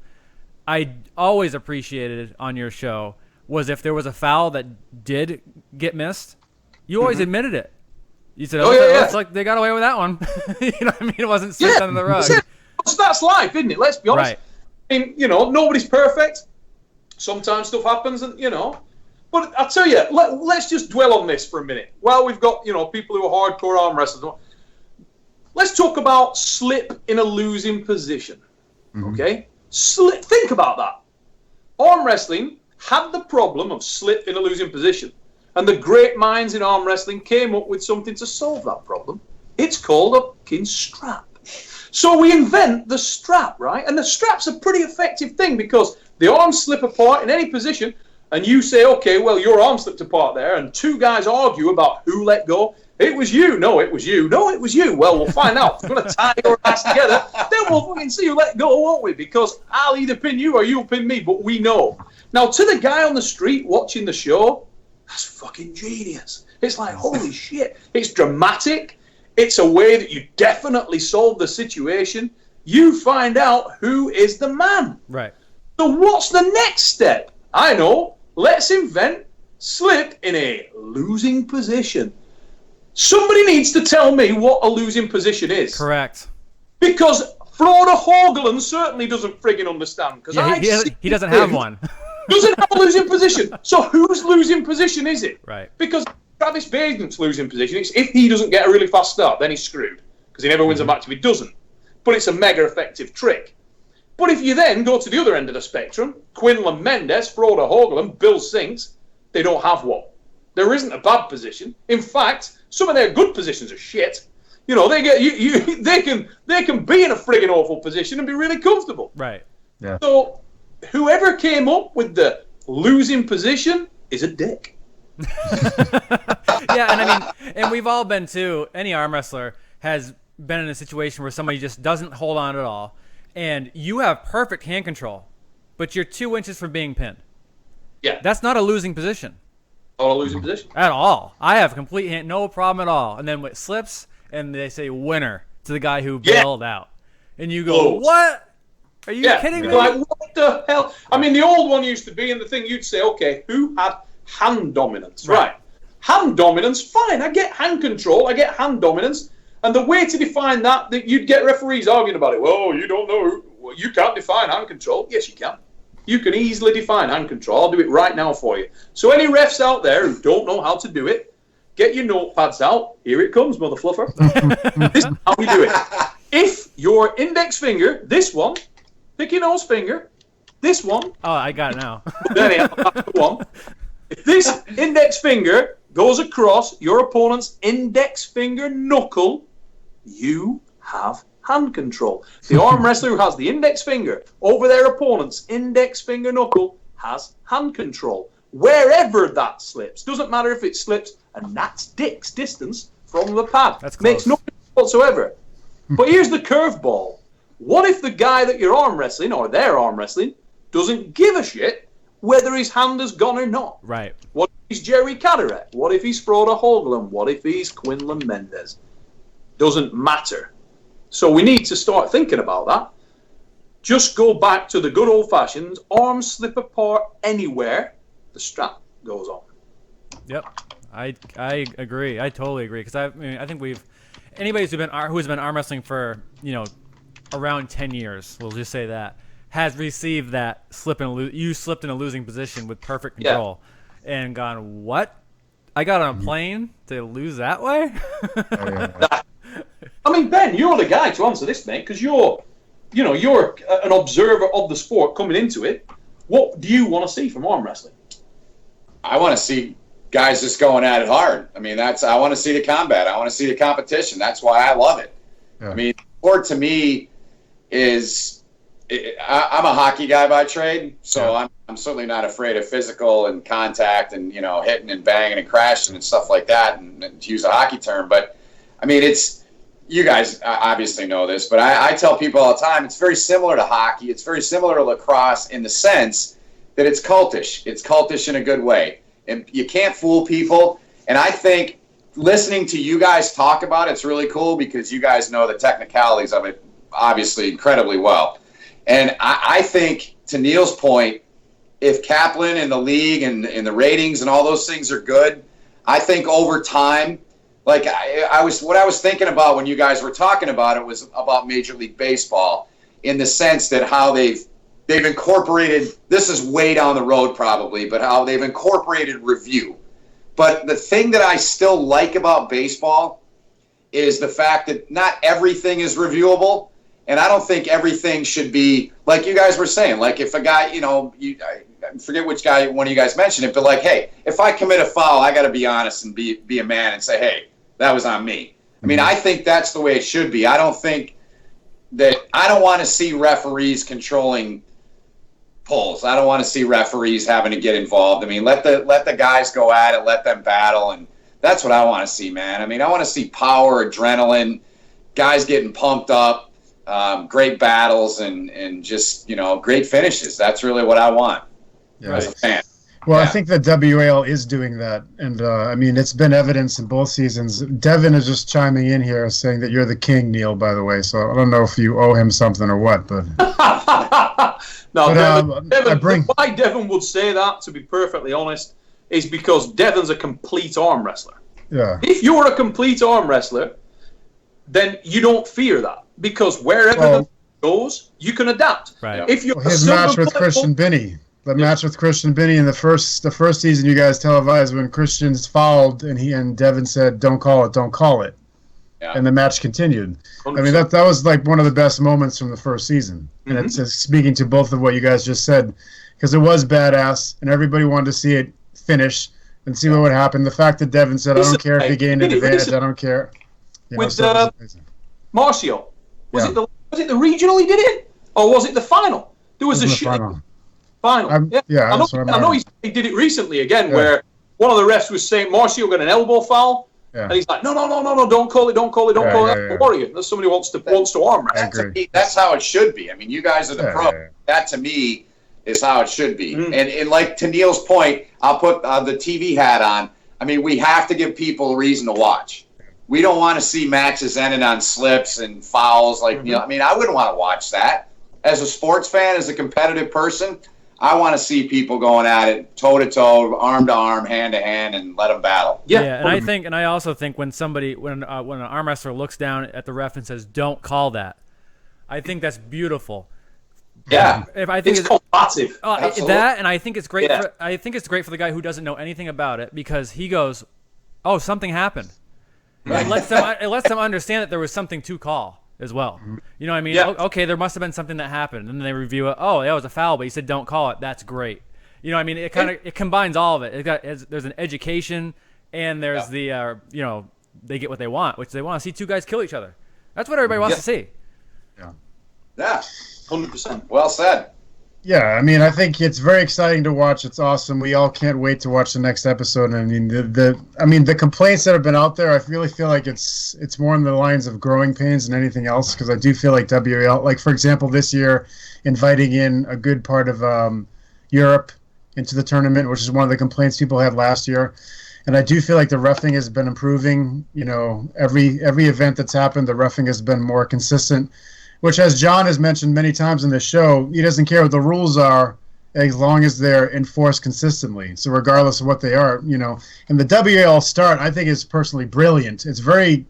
I always appreciated on your show was if there was a foul that did get missed, you always admitted it. You said, looks like they got away with that one. You know what I mean? It wasn't slipped under the rug. That's life, isn't it? Let's be honest. Right. I mean, nobody's perfect. Sometimes stuff happens, and But I tell you, let's just dwell on this for a minute. While we've got people who are hardcore arm wrestlers, let's talk about slip in a losing position. Okay, think about that. Arm wrestling had the problem of slip in a losing position, and the great minds in arm wrestling came up with something to solve that problem. It's called a fucking strap. So we invent the strap, right? And the strap's a pretty effective thing because the arms slip apart in any position, and you say, okay, well, your arm slipped apart there, and two guys argue about who let go. It was you. No, it was you. No, it was you. Well, we'll find out. We're going to tie your ass together. Then we'll fucking see who let go, won't we? Because I'll either pin you or you'll pin me, but we know. Now, to the guy on the street watching the show, that's fucking genius. It's like, holy shit. It's dramatic. It's a way that you definitely solve the situation. You find out who is the man. Right. So what's the next step? I know. Let's invent slip in a losing position. Somebody needs to tell me what a losing position is. Correct. Because Florida Holden certainly doesn't friggin' understand. Yeah, he doesn't have one. Doesn't have a losing position. So whose losing position is it? Right. Because Travis Bagent's losing position, it's if he doesn't get a really fast start, then he's screwed. Because he never wins a match if he doesn't. But it's a mega effective trick. But if you then go to the other end of the spectrum, Quinlan Mendes, Florida Holden, Bill Sinks, they don't have one. There isn't a bad position. In fact, some of their good positions are shit. They get they can be in a friggin' awful position and be really comfortable. Right. Yeah. So whoever came up with the losing position is a dick. Yeah, and we've all been too. Any arm wrestler has been in a situation where somebody just doesn't hold on at all, and you have perfect hand control, but you're 2 inches from being pinned. Yeah. That's not a losing position. Not a losing position. At all. I have complete no problem at all. And then it slips, and they say winner to the guy who bailed out. And you go, what? Are you kidding me? Like, what the hell? I mean, the old one used to be, and the thing you'd say, okay, who had hand dominance? Right. Hand dominance, fine. I get hand control. I get hand dominance. And the way to define that you'd get referees arguing about it. Well, you don't know. You can't define hand control. Yes, you can. You can easily define hand control. I'll do it right now for you. So any refs out there who don't know how to do it, get your notepads out. Here it comes, mother fluffer. This is how we do it. If your index finger, this one, pick your nose finger, this one. Oh, I got it now. One. If this index finger goes across your opponent's index finger knuckle, you have hand control. The arm wrestler who has the index finger over their opponent's index finger knuckle has hand control. Wherever that slips, doesn't matter if it slips a gnat's dick's distance from the pad. That's close. Makes no difference whatsoever. But here's the curveball. What if the guy that you're arm wrestling, or they're arm wrestling, doesn't give a shit whether his hand has gone or not? Right. What if he's Jerry Caderet? What if he's Frode Holden? What if he's Quinlan Mendez? Doesn't matter. So we need to start thinking about that. Just go back to the good old-fashioned arms slip apart anywhere, the strap goes on. Yep. I agree. I totally agree. Because I think anybody who's been arm wrestling for, around 10 years, we'll just say that, has received that you slipped in a losing position with perfect control and gone, what? I got on a plane to lose that way? I mean, Ben, you're the guy to answer this, mate, because you're an observer of the sport coming into it. What do you want to see from arm wrestling? I want to see guys just going at it hard. I mean, I want to see the combat. I want to see the competition. That's why I love it. Yeah. I mean, sport to me is, I'm a hockey guy by trade, so I'm certainly not afraid of physical and contact and, hitting and banging and crashing and stuff like that, and to use a hockey term. But, I mean, you guys obviously know this, but I tell people all the time, it's very similar to hockey. It's very similar to lacrosse in the sense that it's cultish. It's cultish in a good way. And you can't fool people. And I think listening to you guys talk about it's really cool because you guys know the technicalities of it obviously incredibly well. And I think, to Neil's point, if Kaplan and the league and the ratings and all those things are good, I think over time, like what I was thinking about when you guys were talking about it was about Major League Baseball in the sense that how they've incorporated, this is way down the road probably, but how they've incorporated review. But the thing that I still like about baseball is the fact that not everything is reviewable. And I don't think everything should be, like you guys were saying, like if a guy, I forget which guy, one of you guys mentioned it, but like, hey, if I commit a foul, I got to be honest and be a man and say, hey, that was on me. I mean, I think that's the way it should be. I don't want to see referees controlling pulls. I don't want to see referees having to get involved. I mean, let the guys go at it, let them battle, and that's what I want to see, man. I mean, I want to see power, adrenaline, guys getting pumped up. Great battles and just, great finishes. That's really what I want as a fan. Well, I think the WAL is doing that. And, I mean, it's been evidence in both seasons. Devin is just chiming in here saying that you're the king, Neil, by the way. So I don't know if you owe him something or what. But no, why Devin would say that, to be perfectly honest, is because Devin's a complete arm wrestler. Yeah. If you're a complete arm wrestler, then you don't fear that. Because wherever the goes, you can adapt. Right. If you're his match with Christian Binney, match with Christian Binney in the first season, you guys televised when Christian's fouled and Devin said, "Don't call it," yeah. And the match continued. 100%. I mean, that was like one of the best moments from the first season, and it's speaking to both of what you guys just said, because it was badass, and everybody wanted to see it finish and see what would happen. The fact that Devin said, "I don't care if he gained an advantage, I don't care." With Marcio. Was it the regional he did it, or was it the final? There was a final. Yeah, I know he did it recently again, where one of the refs was saying Marcio got an elbow foul, and he's like, no, don't call it. Warrior. That's somebody wants to arm wrestle. That's how it should be. I mean, you guys are the pro. That to me is how it should be. And like to Neil's point, I'll put the TV hat on. I mean, we have to give people a reason to watch. We don't want to see matches ending on slips and fouls. Like, I mean, I wouldn't want to watch that. As a sports fan, as a competitive person, I want to see people going at it toe to toe, arm to arm, hand to hand, and let them battle. Yeah, and I also think when an arm wrestler looks down at the ref and says, "Don't call that," I think that's beautiful. Yeah, it's combative. That, and I think it's great. I think it's great for the guy who doesn't know anything about it because he goes, "Oh, something happened." It lets them understand that there was something to call as well. You know what I mean? Yeah. Okay, there must have been something that happened, and then they review it. Oh, that was a foul, but he said don't call it. That's great. You know what I mean? It combines all of it. There's an education, and there's the they get what they want, which they want to see two guys kill each other. That's what everybody wants to see. Yeah, 100%. Well said. Yeah, I mean, I think it's very exciting to watch. It's awesome. We all can't wait to watch the next episode. I mean, the complaints that have been out there, I really feel like it's more in the lines of growing pains than anything else. Because I do feel like WL, like for example, this year, inviting in a good part of Europe into the tournament, which is one of the complaints people had last year. And I do feel like the reffing has been improving. You know, every event that's happened, the reffing has been more consistent. Which, as John has mentioned many times in the show, he doesn't care what the rules are as long as they're enforced consistently. So regardless of what they are, you know. And the WAL start, I think, is personally brilliant. It's very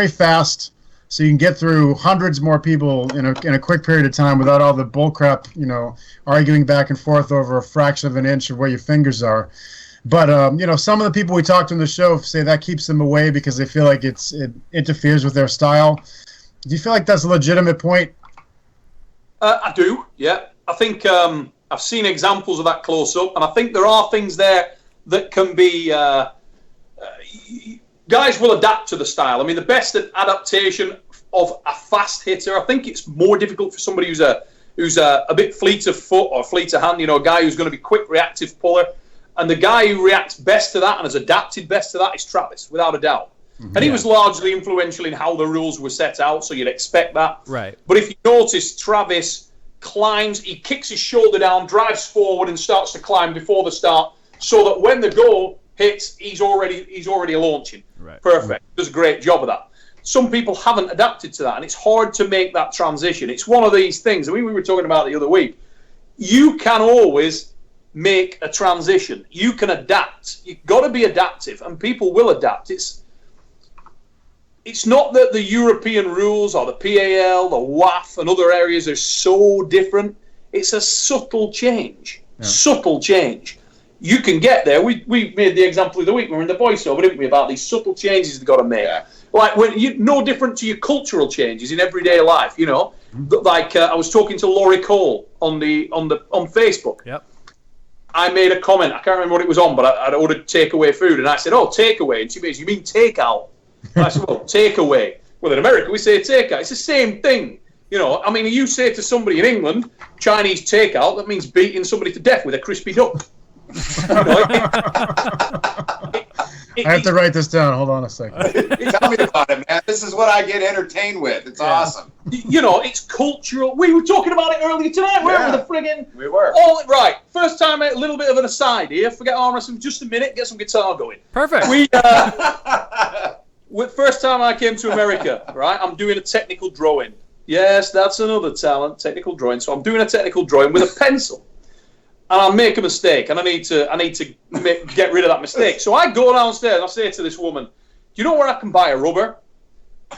fast, so you can get through hundreds more people in a quick period of time without all the bullcrap, you know, arguing back and forth over a fraction of an inch of where your fingers are. But, you know, some of the people we talked to in the show say that keeps them away because they feel like it interferes with their style. Do you feel like that's a legitimate point? I do, yeah. I think I've seen examples of that close up, and I think there are things there that can be... guys will adapt to the style. I mean, the best adaptation of a fast hitter, I think it's more difficult for somebody who's a bit fleet of foot or fleet of hand, you know, a guy who's going to be quick, reactive puller. And the guy who reacts best to that and has adapted best to that is Travis, without a doubt. And he was largely influential in how the rules were set out, so you'd expect that. Right. But if you notice, Travis climbs, he kicks his shoulder down, drives forward, and starts to climb before the start, so that when the goal hits, he's already launching. Right. Perfect. Does a great job of that. Some people haven't adapted to that, and it's hard to make that transition. It's one of these things. I mean, we were talking about it the other week. You can always make a transition. You can adapt. You've got to be adaptive, and people will adapt. It's not that the European rules or the PAL, the WAF, and other areas are so different. It's a subtle change. Yeah. Subtle change. You can get there. We made the example of the week. We were in the voiceover, didn't we, about these subtle changes you've got to make. Yeah. Like no different to your cultural changes in everyday life. You know, like I was talking to Laurie Cole on Facebook. Yep. I made a comment. I can't remember what it was on, but I ordered takeaway food, and I said, "Oh, takeaway," and she goes, "You mean takeout?" I said, well, takeaway. Well, in America, we say takeout. It's the same thing. You know, I mean, you say to somebody in England, Chinese takeout, that means beating somebody to death with a crispy duck. You know, I have to write this down. Hold on a second. Tell me about it, man. This is what I get entertained with. It's awesome. You know, it's cultural. We were talking about it earlier tonight, weren't we? The friggin'... We were. Right. First time, a little bit of an aside here. Forget arm wrestling for just a minute. Get some guitar going. Perfect. First time I came to America, right, I'm doing a technical drawing. Yes, that's another talent, technical drawing. So I'm doing a technical drawing with a pencil. And I'll make a mistake, and I need to get rid of that mistake. So I go downstairs, and I say to this woman, "Do you know where I can buy a rubber?"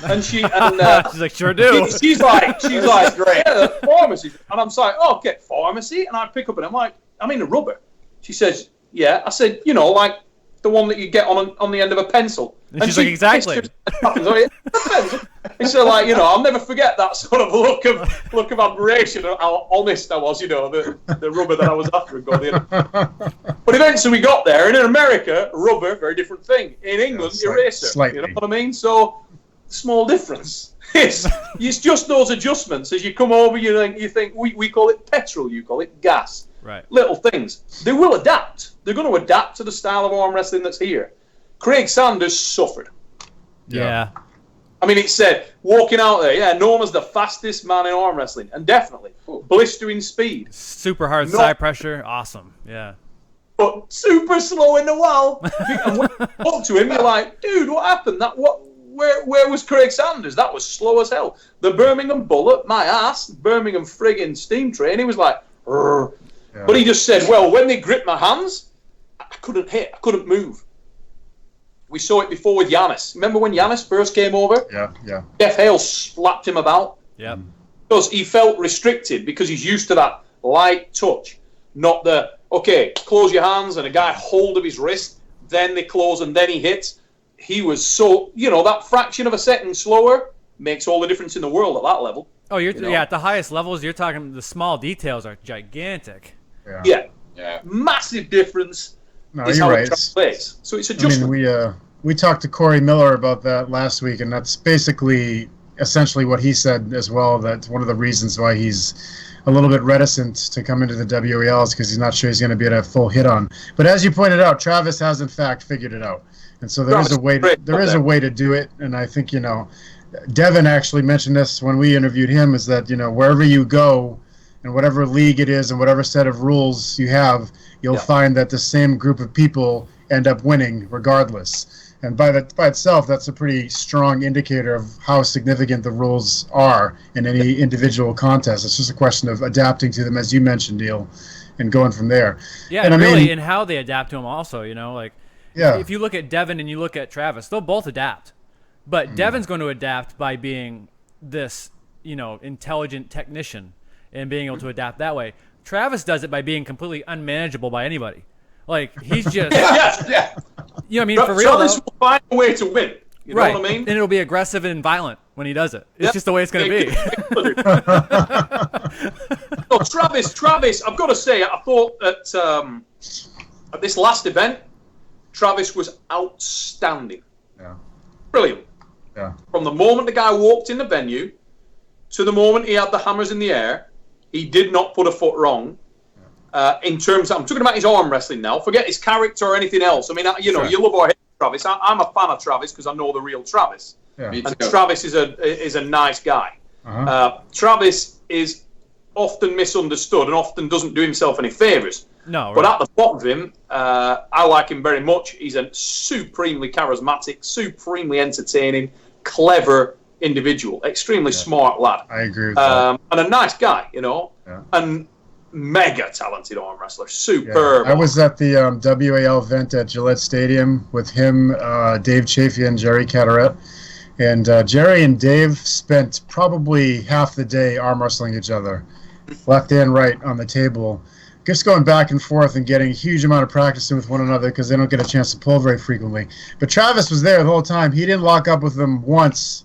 And she's like, "Sure do." She's like, "Great, yeah, the pharmacy." And I'm like, "Oh, okay, pharmacy." And I pick up, and I'm like, "I mean a rubber." She says, "Yeah." I said, "You know, like the one that you get on the end of a pencil." And she's like, "Exactly." It's like, you know, I'll never forget that sort of look of admiration, how honest I was, you know, the rubber that I was after. But eventually we got there, and in America, rubber, very different thing. In England, eraser. Slightly. You know what I mean? So, small difference. It's just those adjustments. As you come over, you think we call it petrol, you call it gas. Right. Little things. They will adapt. They're going to adapt to the style of arm wrestling that's here. Craig Sanders suffered. Yeah. I mean, it said, walking out there, yeah, known as the fastest man in arm wrestling. And definitely, blistering speed. Super hard side pressure. Awesome. Yeah. But super slow in the wall. And when you talk to him, you're like, dude, what happened? Where was Craig Sanders? That was slow as hell. The Birmingham Bullet, my ass, Birmingham friggin' steam train. He was like, yeah. But he just said, well, when they gripped my hands, I couldn't hit, I couldn't move. We saw it before with Giannis. Remember when Giannis first came over? Yeah. Jeff Hale slapped him about. Yeah. Because he felt restricted because he's used to that light touch, not the, okay, close your hands and a guy hold of his wrist, then they close and then he hits. He was so, that fraction of a second slower makes all the difference in the world at that level. Oh, at the highest levels, you're talking the small details are gigantic. Yeah. Massive difference. No, you're right. So it's adjustment. I mean, we talked to Corey Miller about that last week, and that's basically essentially what he said as well, that one of the reasons why he's a little bit reticent to come into the WEL is because he's not sure he's going to be at a full hit on. But as you pointed out, Travis has in fact figured it out. And so there is a way to do it, and I think, Devin actually mentioned this when we interviewed him, is that, wherever you go and whatever league it is and whatever set of rules you have, you'll find that the same group of people end up winning regardless. And by itself, that's a pretty strong indicator of how significant the rules are in any individual contest. It's just a question of adapting to them, as you mentioned, Neil, and going from there. Yeah, and really, and how they adapt to them also, if you look at Devin and you look at Travis, they'll both adapt. But Devin's going to adapt by being this, intelligent technician and being able to adapt that way. Travis does it by being completely unmanageable by anybody. Like, he's just... yeah. You know what I mean? For real, Travis will find a way to win. You know what I mean? And it'll be aggressive and violent when he does it. It's just the way it's going to be. No, Travis, I've got to say, I thought that at this last event, Travis was outstanding. Yeah. Brilliant. Yeah. From the moment the guy walked in the venue to the moment he had the hammers in the air, he did not put a foot wrong. In terms of, I'm talking about his arm wrestling now. Forget his character or anything else. I mean, you love or hate Travis. I'm a fan of Travis because I know the real Travis. Yeah. And Travis is a nice guy. Uh-huh. Travis is often misunderstood and often doesn't do himself any favors. No, but at the bottom of him, I like him very much. He's a supremely charismatic, supremely entertaining, clever individual, extremely smart lad. I agree with that. And a nice guy, Yeah. and mega talented arm wrestler, superb. Yeah. I was at the WAL event at Gillette Stadium with him, Dave Chafia, and Jerry Cataret. And Jerry and Dave spent probably half the day arm wrestling each other, left and right on the table, just going back and forth and getting a huge amount of practicing with one another because they don't get a chance to pull very frequently. But Travis was there the whole time. He didn't lock up with them once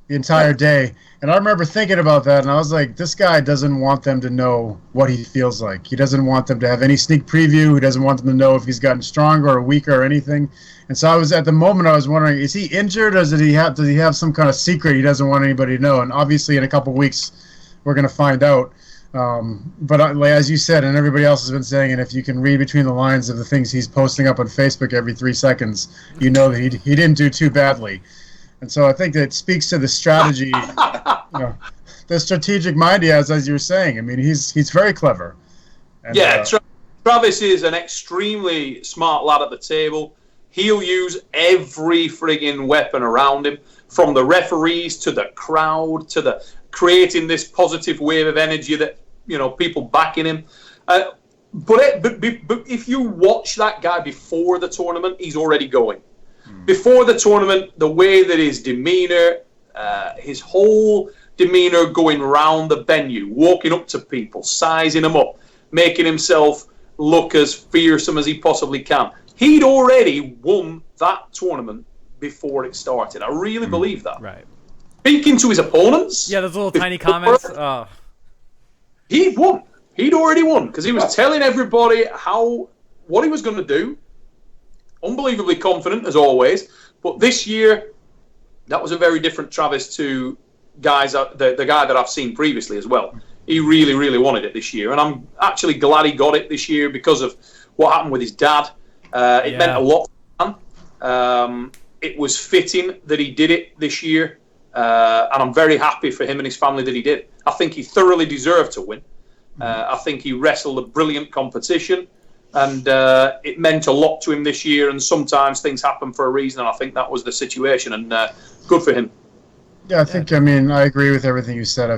the entire day. And I remember thinking about that, and I was like, this guy doesn't want them to know what he feels like. He doesn't want them to have any sneak preview. He doesn't want them to know if he's gotten stronger or weaker or anything. And so I was wondering, is he injured, or does he have some kind of secret he doesn't want anybody to know? And obviously in a couple of weeks we're going to find out. But as you said, and everybody else has been saying, and if you can read between the lines of the things he's posting up on Facebook every 3 seconds, you know that he didn't do too badly. And so I think that speaks to the strategy, the strategic mind he has, as you were saying. I mean, he's very clever. And, Travis is an extremely smart lad at the table. He'll use every friggin' weapon around him, from the referees to the crowd to the creating this positive wave of energy that people backing him. But if you watch that guy before the tournament, he's already going. Before the tournament, the way that his demeanor, his whole demeanor going around the venue, walking up to people, sizing them up, making himself look as fearsome as he possibly can. He'd already won that tournament before it started. I really believe that. Right. Speaking to his opponents. Yeah, those little tiny comments. He'd won. He'd already won because he was telling everybody what he was going to do. Unbelievably confident as always, but this year that was a very different Travis to the guy that I've seen previously as well. He really, really wanted it this year, and I'm actually glad he got it this year because of what happened with his dad. It meant a lot to him. it was fitting that he did it this year, and I'm very happy for him and his family that he did. I think he thoroughly deserved to win. I think he wrestled a brilliant competition, and it meant a lot to him this year, and sometimes things happen for a reason, and I think that was the situation, and good for him. Yeah, I agree with everything you said. I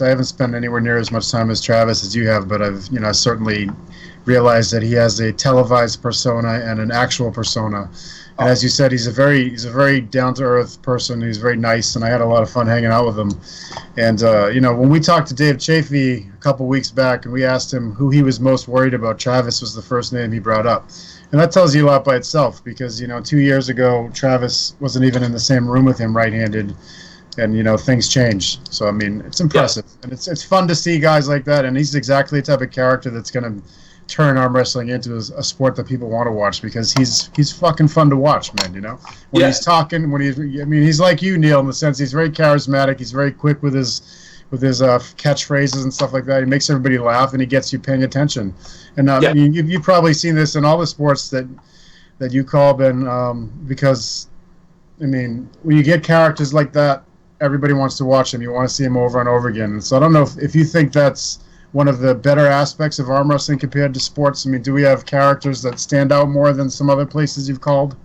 haven't spent anywhere near as much time as Travis as you have, but I've certainly realized that he has a televised persona and an actual persona. And as you said, he's a very down-to-earth person. He's very nice, and I had a lot of fun hanging out with him. And when we talked to Dave Chafee a couple weeks back, and we asked him who he was most worried about, Travis was the first name he brought up. And that tells you a lot by itself, because 2 years ago, Travis wasn't even in the same room with him right-handed. And things change. So it's impressive, and it's fun to see guys like that. And he's exactly the type of character that's going to turn arm wrestling into a sport that people want to watch, because he's fucking fun to watch, man. When he's talking, he's like you, Neil, in the sense he's very charismatic. He's very quick with his catchphrases and stuff like that. He makes everybody laugh, and he gets you paying attention. And you've probably seen this in all the sports that you call, Ben, because when you get characters like that, everybody wants to watch them. You want to see them over and over again. And so I don't know if you think that's one of the better aspects of arm wrestling compared to sports. Do we have characters that stand out more than some other places you've called?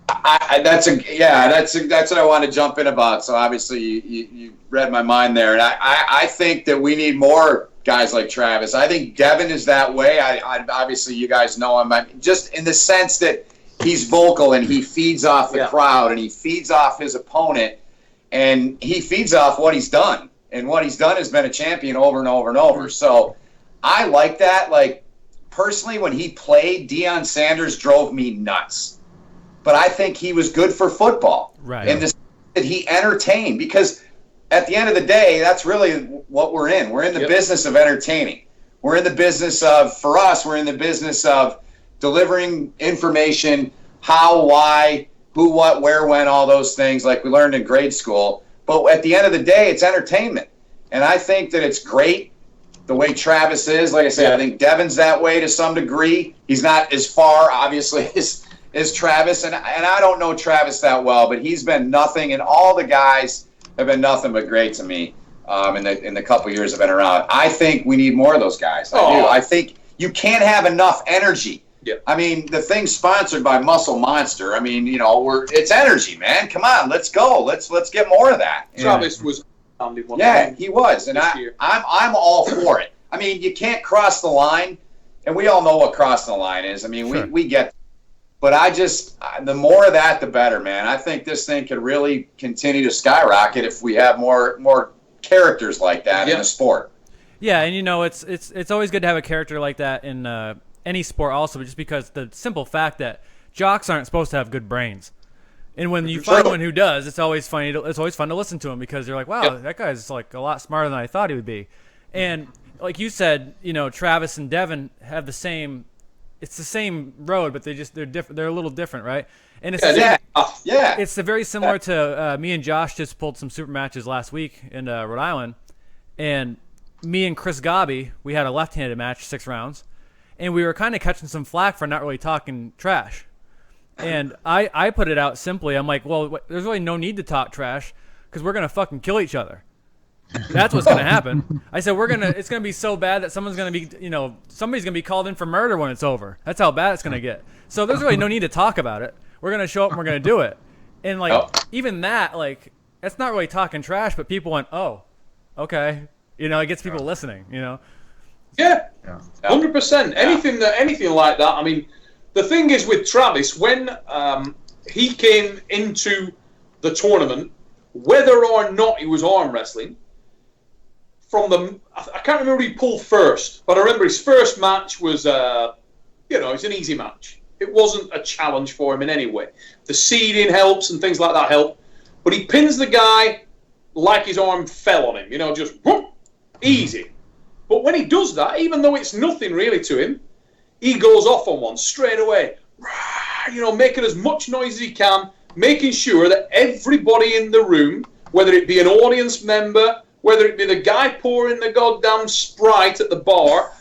That's what I want to jump in about. So obviously you read my mind there, and I think that we need more guys like Travis. I think Devin is that way. I obviously you guys know him, just in the sense that he's vocal and he feeds off the crowd and he feeds off his opponent. And he feeds off what he's done. And what he's done has been a champion over and over and over. So I like that. Like, personally, when he played, Deion Sanders drove me nuts. But I think he was good for football. Right. And that he entertained. Because at the end of the day, that's really what we're in. We're in the business of entertaining. We're in the business of, for us, we're in the business of delivering information, how, why, who, what, where, when, all those things like we learned in grade school. But at the end of the day, it's entertainment. And I think that it's great the way Travis is. Like I said, I think Devin's that way to some degree. He's not as far, obviously, as Travis. And I don't know Travis that well, but he's been nothing. And all the guys have been nothing but great to me in the couple years I've been around. I think we need more of those guys. I do. I think you can't have enough energy. Yep. The thing's sponsored by Muscle Monster. It's energy, man. Come on, let's go. Let's get more of that. Travis was. He was, and I'm all for it. You can't cross the line, and we all know what crossing the line is. Sure. we get, but the more of that, the better, man. I think this thing could really continue to skyrocket if we have more characters like that in the sport. Yeah, and it's always good to have a character like that in any sport also, just because the simple fact that jocks aren't supposed to have good brains, and when you find one who does, it's always fun to listen to him, because you're like, wow, that guy's like a lot smarter than I thought he would be. And like you said, Travis and Devin have the same road, but they're different. They're a little different, right? And it's it's very similar to me and Josh just pulled some super matches last week in Rhode Island, and me and Chris Gobby, we had a left-handed match, 6 rounds. And we were kind of catching some flack for not really talking trash. And I put it out simply. I'm like, well, there's really no need to talk trash, because we're going to fucking kill each other. That's what's going to happen. I said, it's going to be so bad that someone's going to be, somebody's going to be called in for murder when it's over. That's how bad it's going to get. So there's really no need to talk about it. We're going to show up and we're going to do it. And even that, that's not really talking trash, but people went, oh, okay. It gets people listening, Yeah, 100%. Anything like that. The thing is with Travis, when he came into the tournament, whether or not he was arm wrestling, I can't remember who he pulled first, but I remember his first match was, it's an easy match. It wasn't a challenge for him in any way. The seeding helps and things like that help, but he pins the guy like his arm fell on him, just whoop, easy. But when he does that, even though it's nothing really to him, he goes off on one straight away. Making as much noise as he can, making sure that everybody in the room, whether it be an audience member, whether it be the guy pouring the goddamn Sprite at the bar,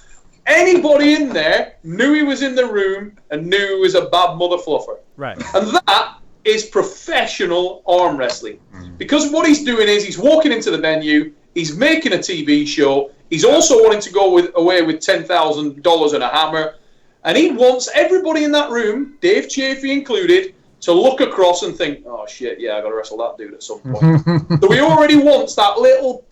anybody in there knew he was in the room and knew he was a bad mother fluffer. Right. And that is professional arm wrestling. Because what he's doing is he's walking into the venue, he's making a TV show, he's also wanting to go away with $10,000 and a hammer, and he wants everybody in that room, Dave Chafee included, to look across and think, oh shit, yeah, I got to wrestle that dude at some point. So he already wants that little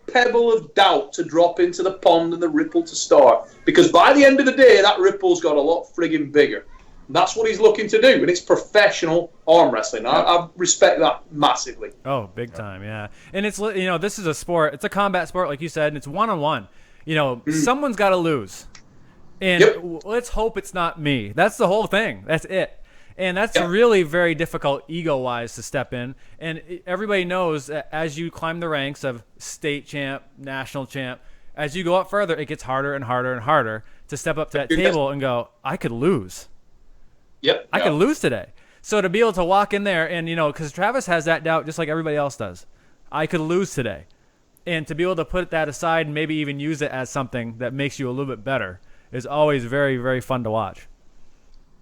pebble of doubt to drop into the pond and the ripple to start. Because by the end of the day, that ripple's got a lot friggin' bigger. And that's what he's looking to do, and it's professional arm wrestling. I respect that massively. Oh, big time, yeah. And it's, this is a sport. It's a combat sport, like you said, and it's one-on-one. Someone's got to lose. And let's hope it's not me. That's the whole thing. That's it. And that's really very difficult ego-wise to step in. And everybody knows that as you climb the ranks of state champ, national champ, as you go up further, it gets harder and harder and harder to step up to that table and go, I could lose. I could lose today. So to be able to walk in there and, because Travis has that doubt just like everybody else does. I could lose today. And to be able to put that aside and maybe even use it as something that makes you a little bit better is always very, very fun to watch.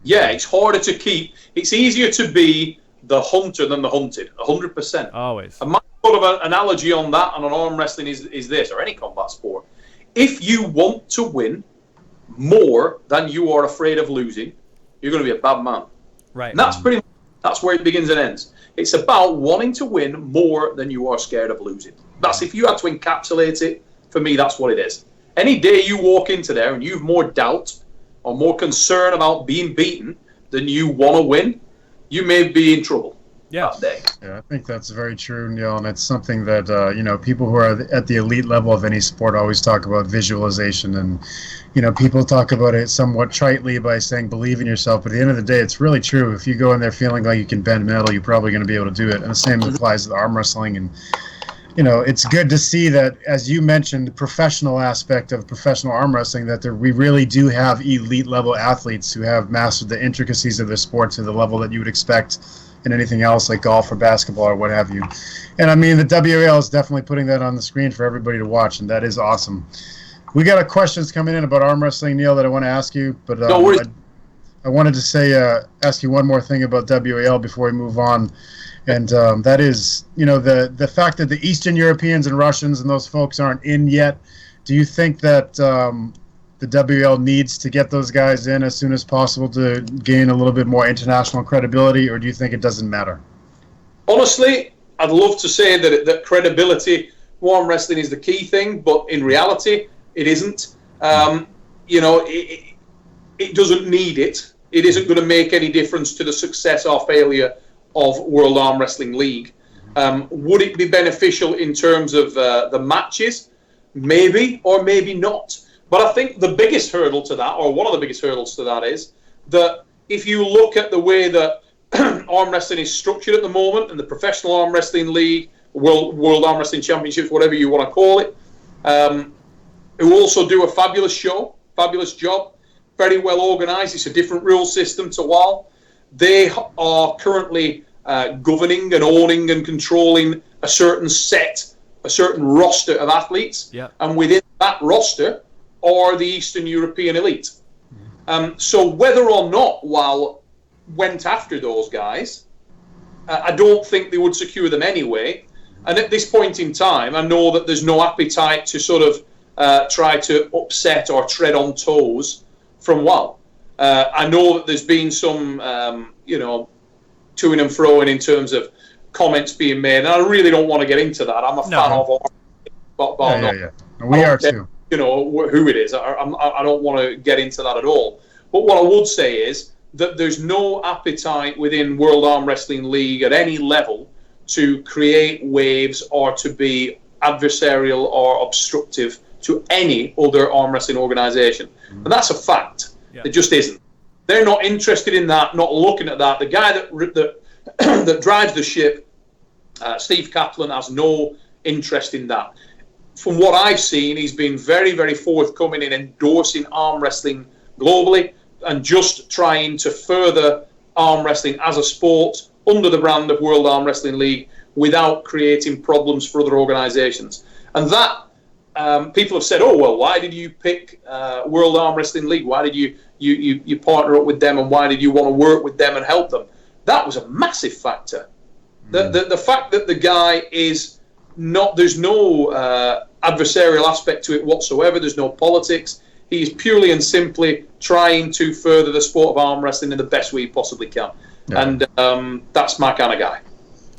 Yeah, it's harder to keep. It's easier to be the hunter than the hunted, 100%. Always. And my sort of an analogy on that and on arm wrestling is this, or any combat sport. If you want to win more than you are afraid of losing, you're going to be a bad man. Right. And that's where it begins and ends. It's about wanting to win more than you are scared of losing. That's, if you had to encapsulate it, for me, that's what it is. Any day you walk into there and you have more doubt or more concern about being beaten than you want to win, you may be in trouble that day. Yeah, I think that's very true, Neil, and it's something that, people who are at the elite level of any sport always talk about visualization, and, people talk about it somewhat tritely by saying believe in yourself, but at the end of the day, it's really true. If you go in there feeling like you can bend metal, you're probably going to be able to do it, and the same applies to the arm wrestling. And it's good to see that, as you mentioned, the professional aspect of professional arm wrestling, that we really do have elite level athletes who have mastered the intricacies of their sport to the level that you would expect in anything else like golf or basketball or what have you. And I mean, the WAL is definitely putting that on the screen for everybody to watch, and that is awesome. We got questions coming in about arm wrestling, Neil, that I want to ask you, but I wanted to say, ask you one more thing about WAL before we move on. And that is, the fact that the Eastern Europeans and Russians and those folks aren't in yet. Do you think that the WL needs to get those guys in as soon as possible to gain a little bit more international credibility, or do you think it doesn't matter? Honestly, I'd love to say that credibility, arm wrestling is the key thing, but in reality, it isn't. It doesn't need it. It isn't going to make any difference to the success or failure of World Arm Wrestling League. Would it be beneficial in terms of the matches? Maybe, or maybe not. But I think the biggest hurdle to that, or one of the biggest hurdles to that, is that if you look at the way that arm wrestling is structured at the moment, and the Professional Arm Wrestling League, World Arm Wrestling Championships, whatever you want to call it, who also do a fabulous job, very well organised. It's a different rule system to WAL. They are currently governing and owning and controlling a certain roster of athletes. Yeah. And within that roster are the Eastern European elite. So whether or not WAL went after those guys, I don't think they would secure them anyway. And at this point in time, I know that there's no appetite to sort of try to upset or tread on toes from WAL. I know that there's been some, to-ing and fro-ing in terms of comments being made, and I really don't want to get into that. I'm a fan of but we are too. Who it is. I don't want to get into that at all. But what I would say is that there's no appetite within World Arm Wrestling League at any level to create waves or to be adversarial or obstructive to any other arm wrestling organisation. And that's a fact. Yeah. It just isn't. They're not interested in that, not looking at that. The guy that drives the ship, Steve Kaplan, has no interest in that. From what I've seen, he's been very, very forthcoming in endorsing arm wrestling globally and just trying to further arm wrestling as a sport under the brand of World Arm Wrestling League without creating problems for other organisations. And that, people have said, oh, well, why did you pick World Arm Wrestling League? Why did you partner up with them, and why did you want to work with them and help them? that was a massive factor. The fact that the guy is not, there's no adversarial aspect to it whatsoever. There's no politics. He's purely and simply trying to further the sport of arm wrestling in the best way he possibly can. Yeah. And that's my kind of guy.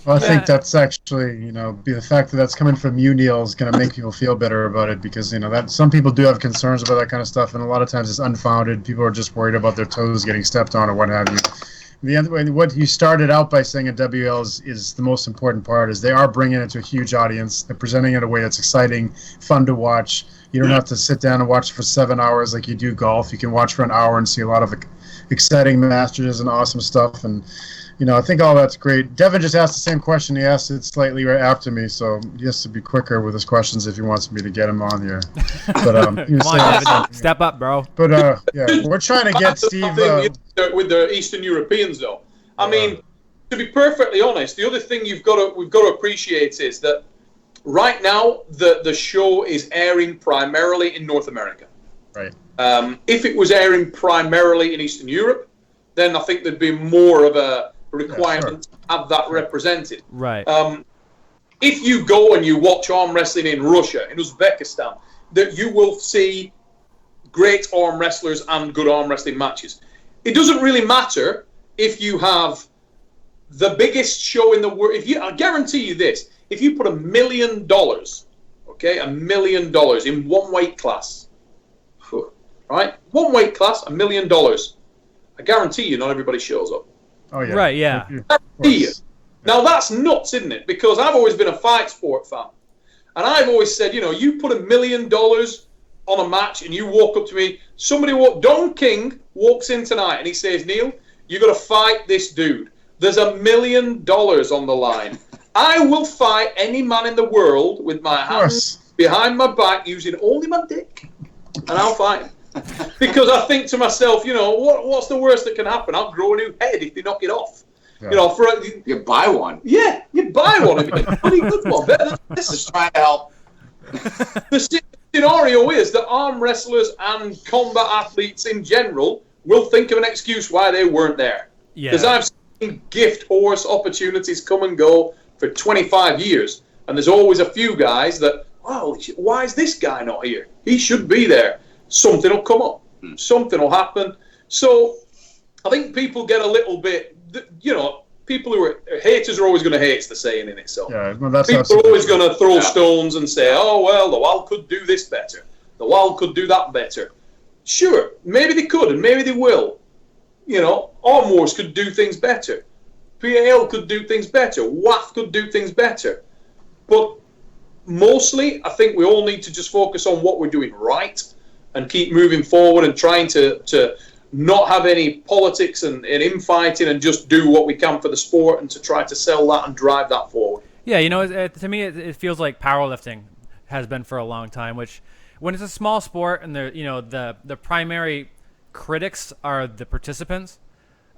Well, I think that's actually, the fact that that's coming from you, Neil, is going to make people feel better about it, because, that some people do have concerns about that kind of stuff, and a lot of times it's unfounded. People are just worried about their toes getting stepped on or what have you. What you started out by saying at WL is the most important part, is they are bringing it to a huge audience. They're presenting it in a way that's exciting, fun to watch. You don't have to sit down and watch for 7 hours like you do golf. You can watch for an hour and see a lot of exciting matches and awesome stuff. And I think all that's great. Devin just asked the same question. He asked it slightly right after me, so he has to be quicker with his questions if he wants me to get him on here. But come on, Devin, step up, bro. But we're trying to get Steve with the Eastern Europeans, though. I mean, to be perfectly honest, the other thing we've got to appreciate is that right now the show is airing primarily in North America. Right. If it was airing primarily in Eastern Europe, then I think there'd be more of a requirement to have that represented. Right. If you go and you watch arm wrestling in Russia, in Uzbekistan, that you will see great arm wrestlers and good arm wrestling matches. It doesn't really matter if you have the biggest show in the world. I guarantee you this: if you put $1 million, $1 million in one weight class, right? One weight class, $1 million. I guarantee you, not everybody shows up. Oh yeah. Right, yeah. Now that's nuts, isn't it? Because I've always been a fight sport fan. And I've always said, you put $1 million on a match and you walk up to me, Don King walks in tonight and he says, Neil, you got to fight this dude. There's $1 million on the line. I will fight any man in the world with my hands behind my back using only my dick. And I'll fight him. Because I think to myself, what's the worst that can happen? I'll grow a new head if they knock it off. Yeah. You buy one. Yeah, you buy one. I mean, pretty good one. Better than this. Just trying to help. The scenario is that arm wrestlers and combat athletes in general will think of an excuse why they weren't there. Because I've seen gift horse opportunities come and go for 25 years, and there's always a few guys that, why is this guy not here? He should be there. Something will come up. Something will happen. So I think people get a little bit, people who are haters are always going to hate, it's the saying in itself. People are always going to throw stones and say, the Wild could do this better. The Wild could do that better. Sure, maybe they could and maybe they will. Arm Wars could do things better. PAL could do things better. WAF could do things better. But mostly, I think we all need to just focus on what we're doing right and keep moving forward and trying to not have any politics and infighting and just do what we can for the sport and to try to sell that and drive that forward. Yeah, to me it feels like powerlifting has been for a long time, which when it's a small sport and the primary critics are the participants,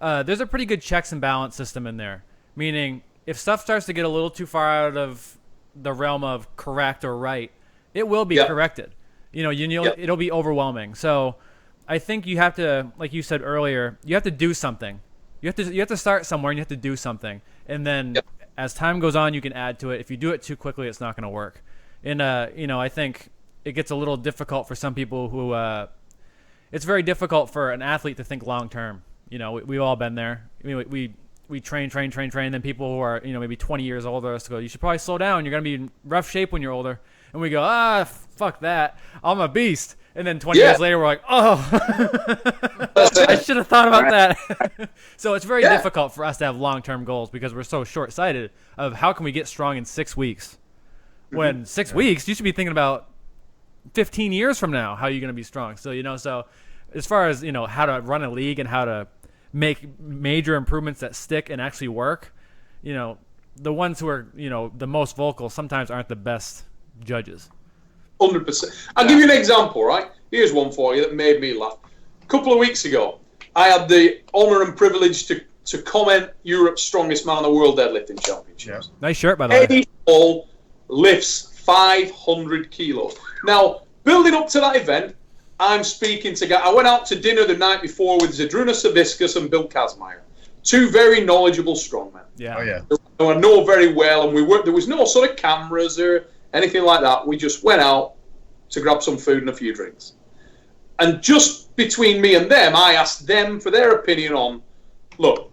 there's a pretty good checks and balance system in there. Meaning, if stuff starts to get a little too far out of the realm of correct or right, it will be corrected. It'll be overwhelming. So I think you have to, like you said earlier, you have to do something. You have to start somewhere and you have to do something. And then as time goes on, you can add to it. If you do it too quickly, it's not going to work. And, I think it gets a little difficult for some people who it's very difficult for an athlete to think long term. We've all been there. I mean, we train. Then people who are, maybe 20 years older go, you should probably slow down. You're going to be in rough shape when you're older. And we go, fuck that. I'm a beast. And then 20 years later, we're like, I should have thought about that. So it's very difficult for us to have long-term goals because we're so short-sighted of how can we get strong in 6 weeks. When 6 weeks, you should be thinking about 15 years from now, how you're going to be strong. So, so as far as, how to run a league and how to make major improvements that stick and actually work, the ones who are, the most vocal sometimes aren't the best judges. 100%. I'll give you an example, right? Here's one for you that made me laugh. A couple of weeks ago, I had the honour and privilege to comment Europe's strongest man in the world deadlifting championships. Yeah. Nice shirt, by the way. Eddie Hall lifts 500 kilos. Now, building up to that event, I'm speaking to guys. I went out to dinner the night before with Zadruna Sabiscus and Bill Kazmaier. two very knowledgeable strongmen. Yeah. Oh yeah. Who I know very well, and there was no sort of cameras or anything like that. We just went out to grab some food and a few drinks. And just between me and them, I asked them for their opinion on, look,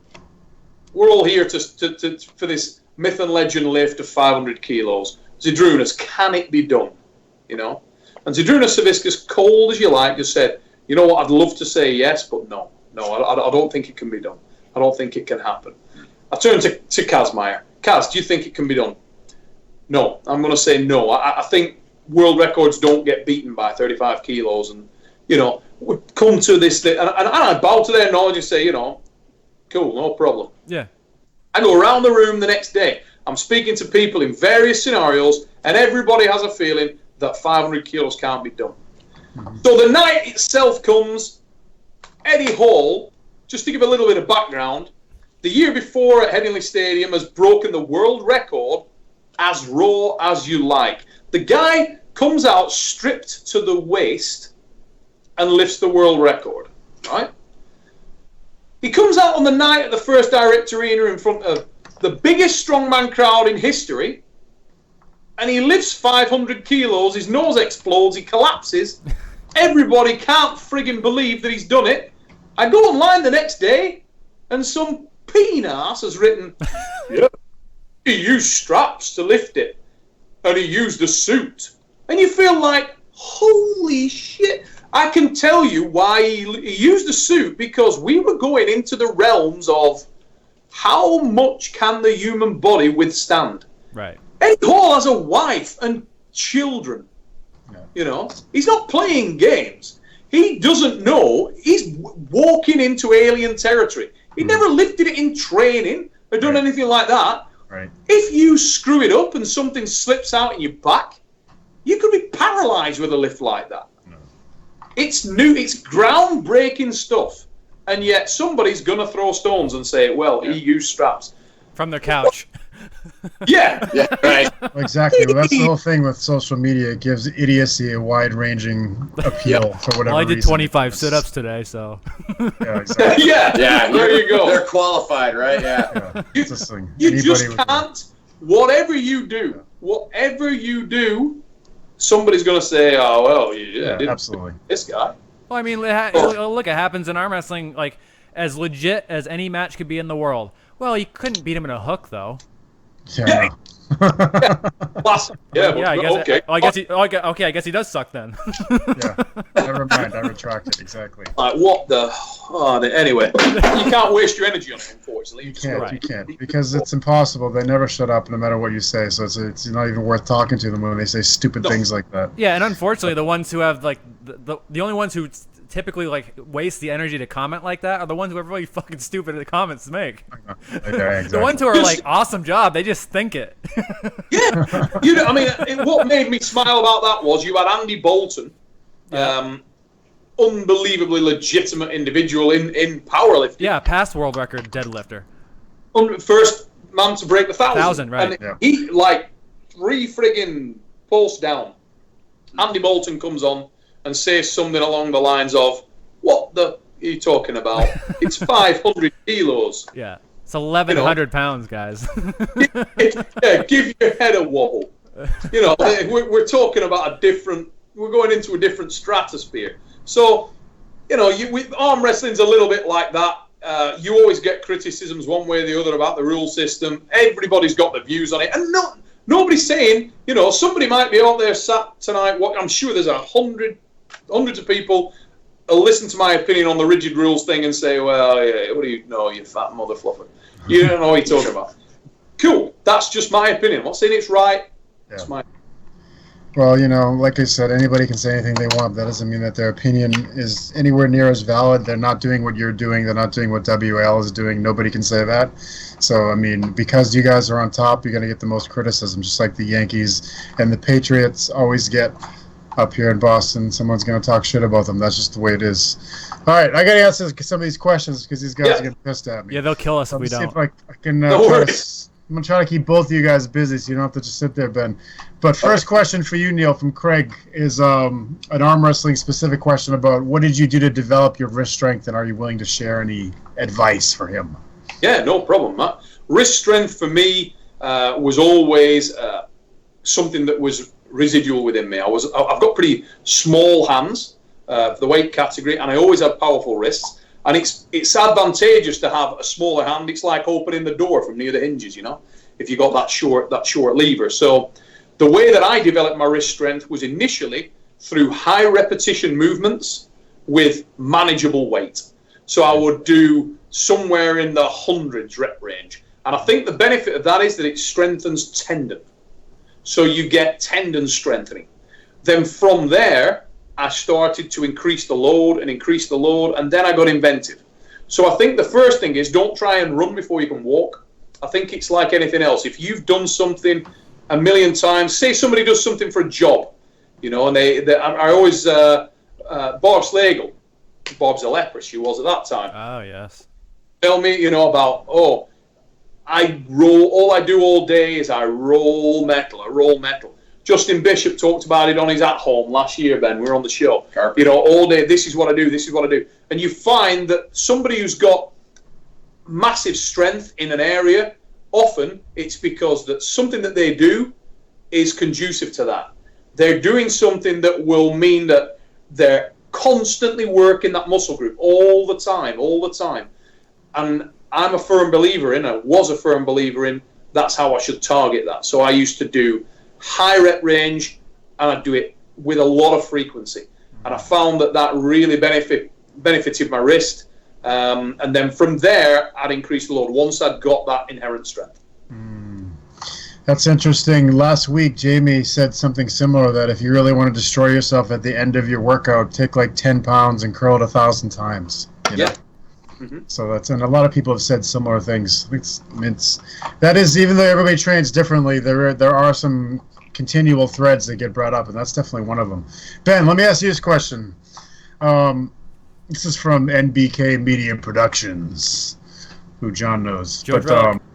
we're all here for this myth and legend lift of 500 kilos. Zydrunas, can it be done? You know? And Zydrunas Savickas, cold as you like, just said, you know what, I'd love to say yes, but no. No, I don't think it can be done. I don't think it can happen. I turned to Kazmaier. Kaz, do you think it can be done? No, I'm going to say no. I think world records don't get beaten by 35 kilos. And, you know, we come to this thing. And I bow to their knowledge and say, you know, cool, no problem. Yeah. I go around the room the next day. I'm speaking to people in various scenarios, and everybody has a feeling that 500 kilos can't be done. Mm-hmm. So the night itself comes, Eddie Hall, just to give a little bit of background, the year before at Headingley Stadium has broken the world record as raw as you like. The guy comes out stripped to the waist and lifts the world record, right? He comes out on the night at the First Direct Arena in front of the biggest strongman crowd in history, and he lifts 500 kilos, his nose explodes, he collapses. Everybody can't friggin' believe that he's done it. I go online the next day, and some peen-ass has written, yeah, he used straps to lift it, and he used a suit. And you feel like, holy shit. I can tell you why he used a suit, because we were going into the realms of how much can the human body withstand. Right. Eddie Hall has a wife and children. Yeah. You know, he's not playing games. He doesn't know. He's walking into alien territory. He never lifted it in training or done anything like that. Right. If you screw it up and something slips out in your back, you could be paralyzed with a lift like that. No. It's new. It's groundbreaking stuff. And yet somebody's going to throw stones and say, well, he used straps. From their couch. Yeah, right. Exactly. Well, that's the whole thing with social media. It gives idiocy a wide-ranging appeal for whatever Well, I did reason. 25 sit-ups today, so. Yeah, exactly. Yeah, there you go. They're qualified, right? Yeah. You just can't. Whatever you do, somebody's going to say, oh, well, yeah, absolutely. This guy. Well, I mean, look, it happens in arm wrestling, like, as legit as any match could be in the world. Well, you couldn't beat him in a hook, though. Yeah. Yeah, I guess. Okay. I guess he does suck then. Yeah. Never mind. I retract it. Exactly. Like what the? Oh, anyway, you can't waste your energy on it. Unfortunately, you can't because it's impossible. They never shut up, no matter what you say. So it's not even worth talking to them when they say stupid things like that. Yeah, and unfortunately, the ones who have like the only ones who typically like waste the energy to comment like that are the ones who are really fucking stupid at the comments to make. Exactly. The ones who are like, awesome job, they just think it. Yeah, I mean, what made me smile about that was you had Andy Bolton, unbelievably legitimate individual in powerlifting. Yeah, past world record deadlifter. First man to break the 1,000. Right? And he like 3 friggin' posts down. Andy Bolton comes on and says something along the lines of, what the are you talking about? It's 500 kilos. Yeah. It's 1,100 pounds, guys. Yeah, give your head a wobble. You know, we're talking about we're going into a different stratosphere. So, you know, arm wrestling's a little bit like that. You always get criticisms one way or the other about the rule system. Everybody's got their views on it. And nobody's saying, you know, somebody might be out there sat tonight. I'm sure there's hundreds of people will listen to my opinion on the rigid rules thing and say, well, yeah, what do you know, you fat mother fluffer. You don't know what you're talking about. Cool. That's just my opinion. I'm not saying it's right. Yeah. It's my Well, you know, like I said, anybody can say anything they want. That doesn't mean that their opinion is anywhere near as valid. They're not doing what you're doing. They're not doing what WL is doing. Nobody can say that. So, I mean, because you guys are on top, you're going to get the most criticism, just like the Yankees and the Patriots always get up here in Boston. Someone's going to talk shit about them. That's just the way it is. All right, I got to answer some of these questions because these guys are getting pissed at me. Yeah, they'll kill us if we don't. See if I can I'm going to try to keep both of you guys busy so you don't have to just sit there, Ben. But first question for you, Neil, from Craig, is an arm wrestling specific question about what did you do to develop your wrist strength, and are you willing to share any advice for him? Yeah, no problem, Matt. Wrist strength for me was always something that was residual within me. I've got pretty small hands for the weight category, and I always had powerful wrists. And it's advantageous to have a smaller hand. It's like opening the door from near the hinges, if you got that short lever. So the way that I developed my wrist strength was initially through high repetition movements with manageable weight. So I would do somewhere in the hundreds rep range. And I think the benefit of that is that it strengthens tendon. So you get tendon strengthening. Then from there, I started to increase the load, and then I got inventive. So I think the first thing is don't try and run before you can walk. I think it's like anything else. If you've done something a million times, say somebody does something for a job, and I always, Bob Slagle, Bob's a leper, she was at that time. Oh, yes. Tell me, about, all I do all day is I roll metal. Justin Bishop talked about it on his At Home last year, Ben. We were on the show. All day, this is what I do. And you find that somebody who's got massive strength in an area, often it's because that something that they do is conducive to that. They're doing something that will mean that they're constantly working that muscle group all the time. And I'm a firm believer in, that's how I should target that. So I used to do high rep range, and I'd do it with a lot of frequency. And I found that really benefited my wrist. And then from there, I'd increase the load once I'd got that inherent strength. That's interesting. Last week, Jamie said something similar, that if you really want to destroy yourself at the end of your workout, take like 10 pounds and curl it 1,000 times. Yeah. So and a lot of people have said similar things. That is, even though everybody trains differently, there are some continual threads that get brought up, and that's definitely one of them. Ben, let me ask you this question. This is from NBK Media Productions, who John knows.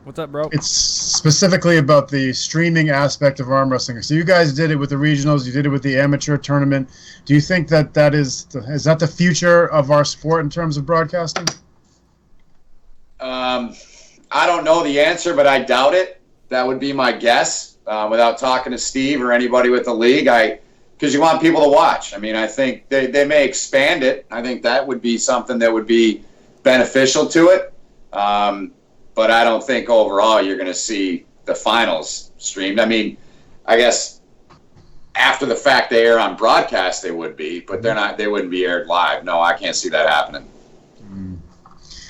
What's up, bro? It's specifically about the streaming aspect of arm wrestling. So you guys did it with the regionals, you did it with the amateur tournament. Do you think that is that the future of our sport in terms of broadcasting? I don't know the answer, but I doubt it. That would be my guess, without talking to Steve or anybody with the league. Because you want people to watch. I mean, I think they may expand it. I think that would be something that would be beneficial to it. But I don't think overall you're going to see the finals streamed. I mean, I guess after the fact they air on broadcast, they would be, but they wouldn't be aired live. No, I can't see that happening.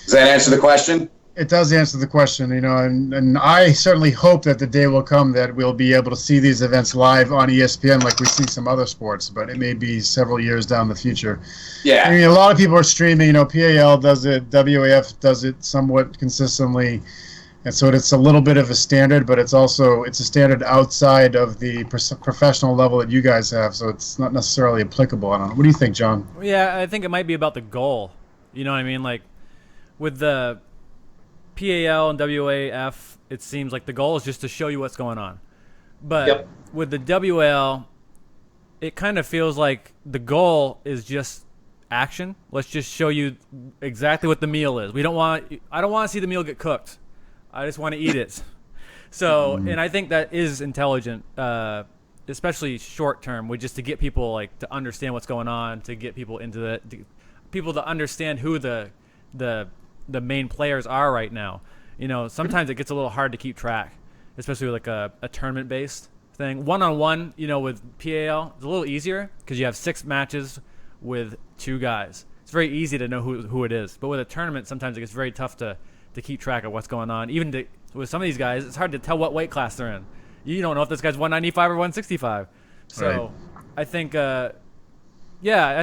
Does that answer the question? It does answer the question, and I certainly hope that the day will come that we'll be able to see these events live on ESPN like we see some other sports, but it may be several years down the future. Yeah. I mean, a lot of people are streaming, PAL does it, WAF does it somewhat consistently, and so it's a little bit of a standard, but it's a standard outside of the professional level that you guys have, so it's not necessarily applicable. I don't know. What do you think, John? Yeah, I think it might be about the goal. You know what I mean? Like, with the PAL and WAF, it seems like the goal is just to show you what's going on. But with the WL, it kind of feels like the goal is just action. Let's just show you exactly what the meal is. I don't want to see the meal get cooked. I just want to eat it. So, and I think that is intelligent, especially short term, just to get people to understand what's going on, to get people into people to understand who the main players are right now. Sometimes it gets a little hard to keep track, especially with a tournament-based thing. One-on-one, with PAL, it's a little easier because you have 6 matches with 2 guys. It's very easy to know who it is. But with a tournament, sometimes it gets very tough to keep track of what's going on. Even with some of these guys, it's hard to tell what weight class they're in. You don't know if this guy's 195 or 165. So right. I think, I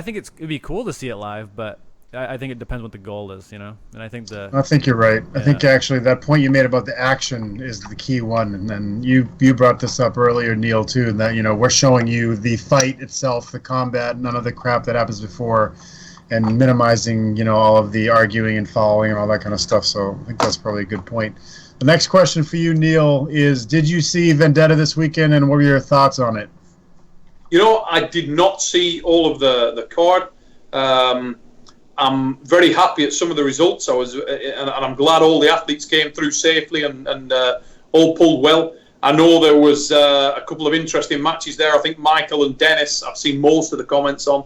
think it'd be cool to see it live, but I think it depends what the goal is, And I think I think you're right. Yeah. I think actually that point you made about the action is the key one. And then you brought this up earlier, Neil, too, that, we're showing you the fight itself, the combat, none of the crap that happens before, and minimizing, all of the arguing and following and all that kind of stuff. So I think that's probably a good point. The next question for you, Neil, is did you see Vendetta this weekend, and what were your thoughts on it? I did not see all of the card. I'm very happy at some of the results. And I'm glad all the athletes came through safely and all pulled well. I know there was a couple of interesting matches there. I think Michael and Dennis, I've seen most of the comments on.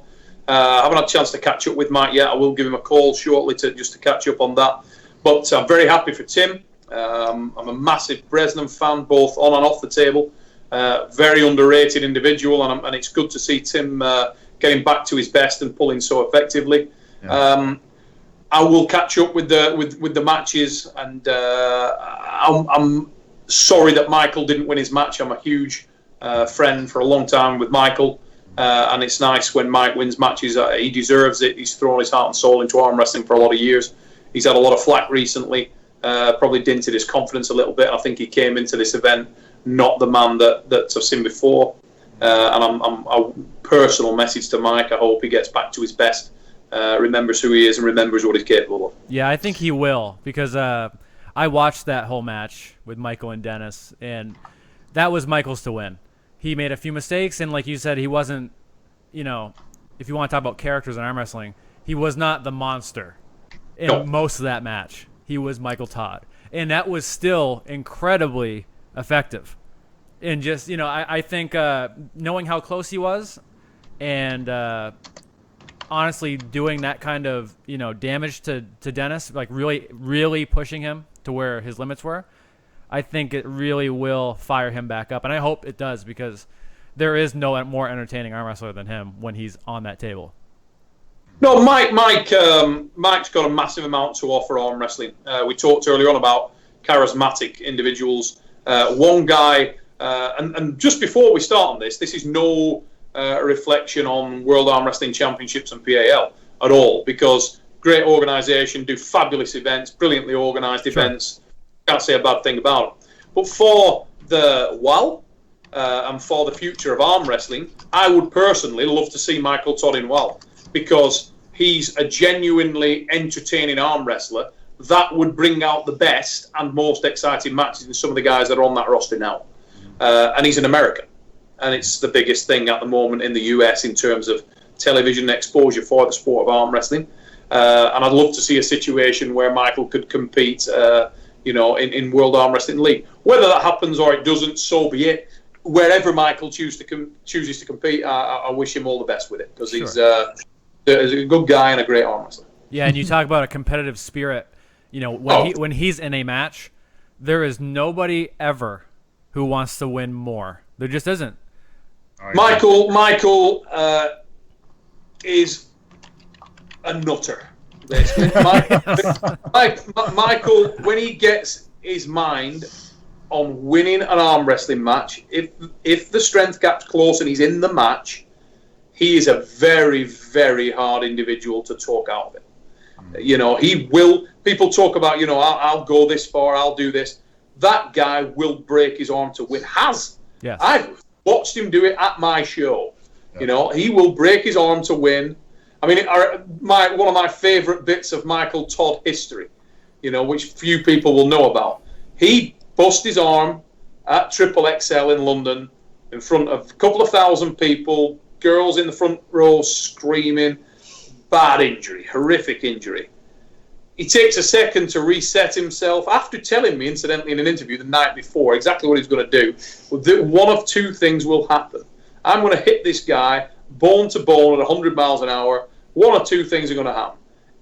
I haven't had a chance to catch up with Mike yet. I will give him a call shortly just to catch up on that. But I'm very happy for Tim. I'm a massive Bresnan fan, both on and off the table. Very underrated individual, and it's good to see Tim getting back to his best and pulling so effectively. Yeah. I will catch up with the matches, and I'm sorry that Michael didn't win his match. I'm a huge friend for a long time with Michael, and it's nice when Mike wins matches. He deserves it. He's thrown his heart and soul into arm wrestling for a lot of years. He's had a lot of flack recently, probably dented his confidence a little bit. I think he came into this event not the man that I've seen before, and I'm a personal message to Mike. I hope he gets back to his best, remembers who he is, and remembers what he's capable of. Yeah, I think he will, because I watched that whole match with Michael and Dennis, and that was Michael's to win. He made a few mistakes, and like you said, he wasn't, if you want to talk about characters in arm wrestling, he was not the monster in most of that match. He was Michael Todd, and that was still incredibly effective. And just, I think knowing how close he was, and honestly doing that kind of, damage to Dennis, like really, really pushing him to where his limits were, I think it really will fire him back up. And I hope it does, because there is no more entertaining arm wrestler than him when he's on that table. No, Mike's got a massive amount to offer arm wrestling. We talked earlier on about charismatic individuals. One guy, and just before we start on this is no reflection on World Arm Wrestling Championships and PAL at all, because great organisation, do fabulous events, brilliantly organised events. Can't say a bad thing about them. But for the WAL and for the future of arm wrestling, I would personally love to see Michael Todd in WAL, because he's a genuinely entertaining arm wrestler that would bring out the best and most exciting matches in some of the guys that are on that roster now. And he's an American, and it's the biggest thing at the moment in the US in terms of television exposure for the sport of arm wrestling. And I'd love to see a situation where Michael could compete, in World Arm Wrestling League. Whether that happens or it doesn't, so be it. Wherever Michael chooses to compete, I wish him all the best with it, because he's a good guy and a great arm wrestler. Yeah, and you talk about a competitive spirit. When he's in a match, there is nobody ever who wants to win more. There just isn't. Michael is a nutter. Michael, when he gets his mind on winning an arm wrestling match, if the strength gap's close and he's in the match, he is a very, very hard individual to talk out of it. He will. People talk about, I'll go this far, I'll do this. That guy will break his arm to win. Yes. I've watched him do it at my show. Yep. He will break his arm to win. I mean, one of my favourite bits of Michael Todd history, which few people will know about. He bust his arm at Triple XL in London in front of a couple of thousand people, girls in the front row screaming. Bad injury, horrific injury. He takes a second to reset himself after telling me, incidentally, in an interview the night before, exactly what he's going to do. One of two things will happen. I'm going to hit this guy bone to bone at 100 miles an hour. One or two things are going to happen.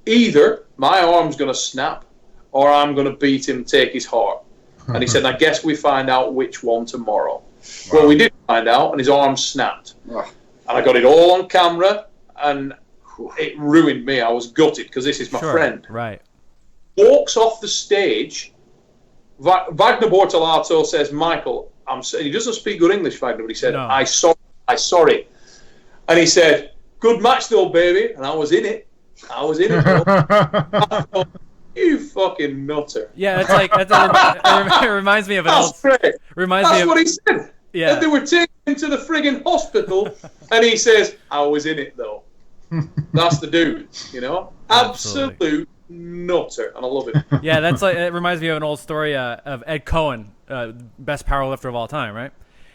Either my arm's going to snap, or I'm going to beat him, take his heart. And he said, I guess we find out which one tomorrow. Wow. Well, we did find out, and his arm snapped. Wow. And I got it all on camera, and it ruined me. I was gutted, because this is my friend. Right. Walks off the stage. Wagner Bortolato says, Michael, he doesn't speak good English, Wagner, but he said, no. I sorry. And he said, good match though, baby. And I was in it. Bro. You fucking nutter. Yeah, it's like it reminds me of an old. That's what he said. Yeah. And they were taken him to the friggin' hospital, and he says, I was in it though. That's the dude, Absolute nutter, and I love it. Yeah, it reminds me of an old story of Ed Cohen, best powerlifter of all time, right?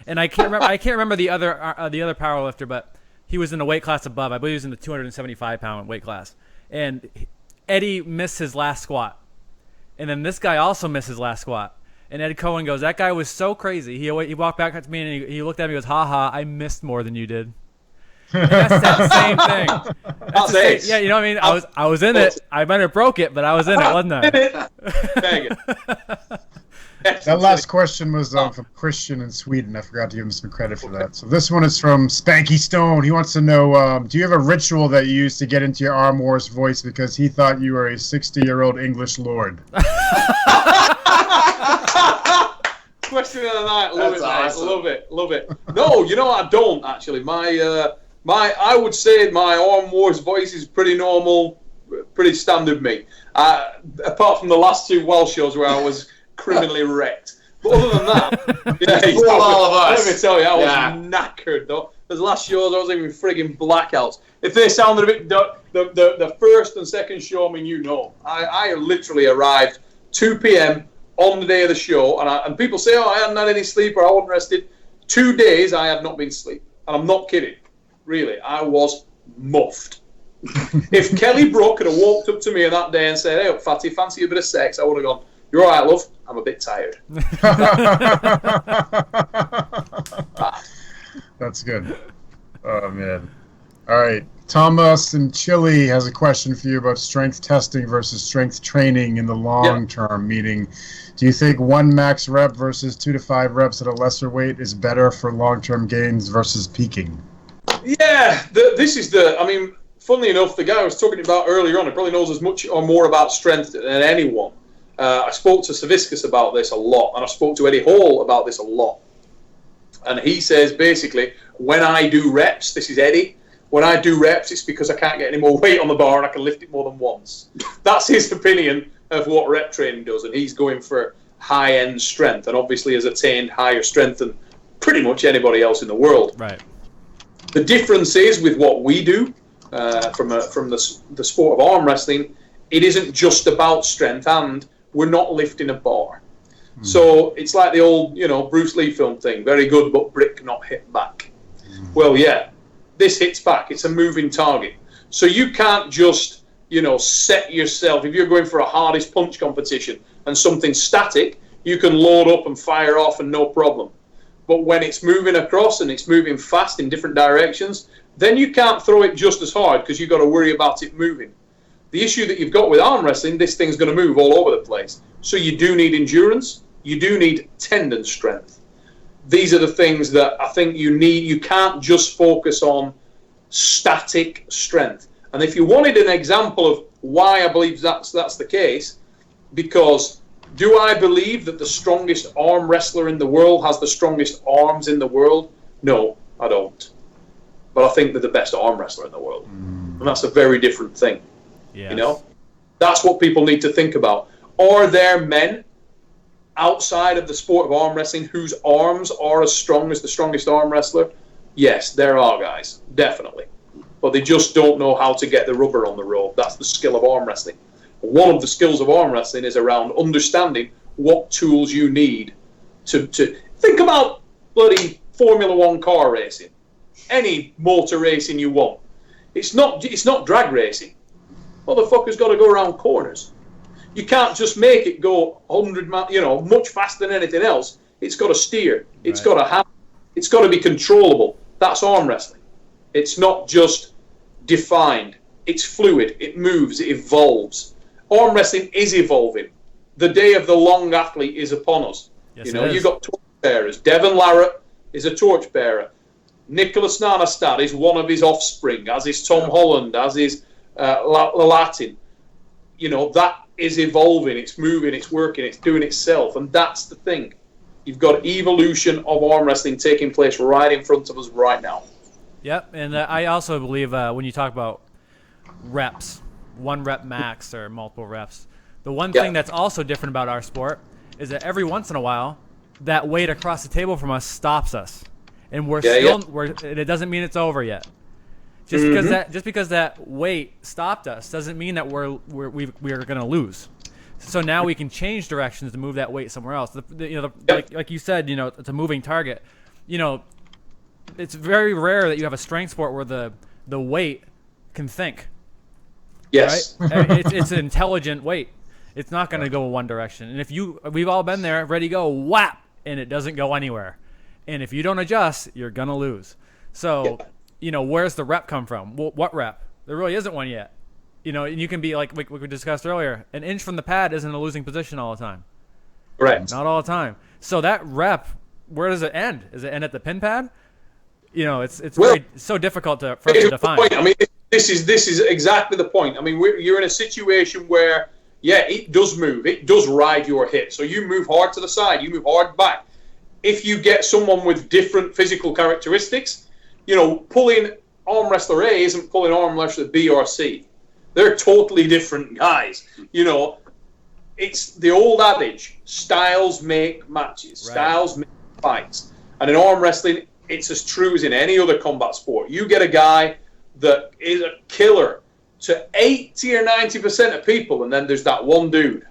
And I can't remember the other powerlifter, but he was in a weight class above. I believe he was in the 275-pound weight class. and Eddie missed his last squat, and then this guy also missed his last squat. And Ed Cohen goes, "That guy was so crazy." He walked back to me and he looked at me and goes, "Ha ha, I missed more than you did." And that's that same thing. That's the same, yeah, you know what I mean? I was in it. I might have broke it, but I was in it, wasn't I? That last question was from Christian in Sweden. I forgot to give him some credit for that. So this one is from Spanky Stone. He wants to know, do you have a ritual that you use to get into your Arm Wars voice because he thought you were a 60-year-old English lord? Question of the night. Love That's it, awesome. mate. Love it. No, I don't actually. I would say my Arm Wars voice is pretty normal, pretty standard me. Apart from the last 2 Welsh shows where I was criminally wrecked. But other than that, all of us. Let me tell you, I was knackered though. Those last shows, I was even frigging blackouts. If they sounded a bit, the first and second show, I mean, I literally arrived 2 p.m. on the day of the show, and people say, "Oh, I hadn't had any sleep or I wasn't rested." 2 days I had not been asleep, and I'm not kidding. Really, I was muffed. If Kelly Brook had walked up to me that day and said, "Hey, fatty, fancy a bit of sex?" I would have gone, "You're all right, love. I'm a bit tired." That's good. Oh, man. All right. Thomas in Chile has a question for you about strength testing versus strength training in the long term, meaning do you think 1 max rep versus 2 to 5 reps at a lesser weight is better for long-term gains versus peaking? Yeah, funnily enough, the guy I was talking about earlier on, he probably knows as much or more about strength than anyone. I spoke to Saviscus about this a lot, and I spoke to Eddie Hall about this a lot. And he says, basically, when I do reps, this is Eddie, when I do reps, it's because I can't get any more weight on the bar and I can lift it more than once. That's his opinion of what rep training does, and he's going for high-end strength, and obviously has attained higher strength than pretty much anybody else in the world. Right. The difference is with what we do from the sport of arm wrestling, it isn't just about strength, and we're not lifting a bar. So it's like the old, Bruce Lee film thing, very good, but brick not hit back. Well, yeah, this hits back. It's a moving target. So you can't just, set yourself. If you're going for a hardest punch competition and something static, you can load up and fire off and no problem. But when it's moving across and it's moving fast in different directions, then you can't throw it just as hard because you've got to worry about it moving. The issue that you've got with arm wrestling, this thing's going to move all over the place. So you do need endurance. You do need tendon strength. These are the things that I think you need. You can't just focus on static strength. And if you wanted an example of why I believe that's the case, because do I believe that the strongest arm wrestler in the world has the strongest arms in the world? No, I don't. But I think they're the best arm wrestler in the world. And that's a very different thing. Yes. That's what people need to think about. Are there men outside of the sport of arm wrestling whose arms are as strong as the strongest arm wrestler? Yes, there are guys, definitely. But they just don't know how to get the rubber on the road. That's the skill of arm wrestling. One of the skills of arm wrestling is around understanding what tools you need to think about bloody Formula One car racing. Any motor racing you want. It's not drag racing. Motherfucker's got to go around corners. You can't just make it go 100 miles, much faster than anything else. It's got to steer. It's got to have. It's got to be controllable. That's arm wrestling. It's not just defined. It's fluid. It moves. It evolves. Arm wrestling is evolving. The day of the long athlete is upon us. Yes, You've got torch bearers. Devon Larratt is a torch bearer. Nicholas Nanastad is one of his offspring, as is Tom Holland, as is Latin. That is evolving. It's moving. It's working. It's doing itself. And that's the thing. You've got evolution of arm wrestling taking place right in front of us right now. Yep, and I also believe when you talk about reps, 1 rep max or multiple reps, the one thing that's also different about our sport is that every once in a while, that weight across the table from us stops us, and it doesn't mean it's over yet. Just because that weight stopped us doesn't mean that we're going to lose. So now we can change directions to move that weight somewhere else. Like you said, it's a moving target. It's very rare that you have a strength sport where the weight can think. Yes. Right? It's an intelligent weight. It's not going to go one direction. And we've all been there, ready to go, whap, and it doesn't go anywhere. And if you don't adjust, you're going to lose. So, where's the rep come from? Well, what rep? There really isn't one yet. And you can be like we discussed earlier, an inch from the pad isn't a losing position all the time. Correct. Not all the time. So that rep, where does it end? Does it end at the pin pad? It's so difficult for us to define. I mean, this is exactly the point. I mean, you're in a situation where, it does move. It does ride your hip. So you move hard to the side. You move hard back. If you get someone with different physical characteristics, pulling arm wrestler A isn't pulling arm wrestler B or C. They're totally different guys. It's the old adage, styles make matches. Right. Styles make fights. And in arm wrestling, it's as true as in any other combat sport. You get a guy that is a killer to 80 or 90% of people, and then there's that one dude.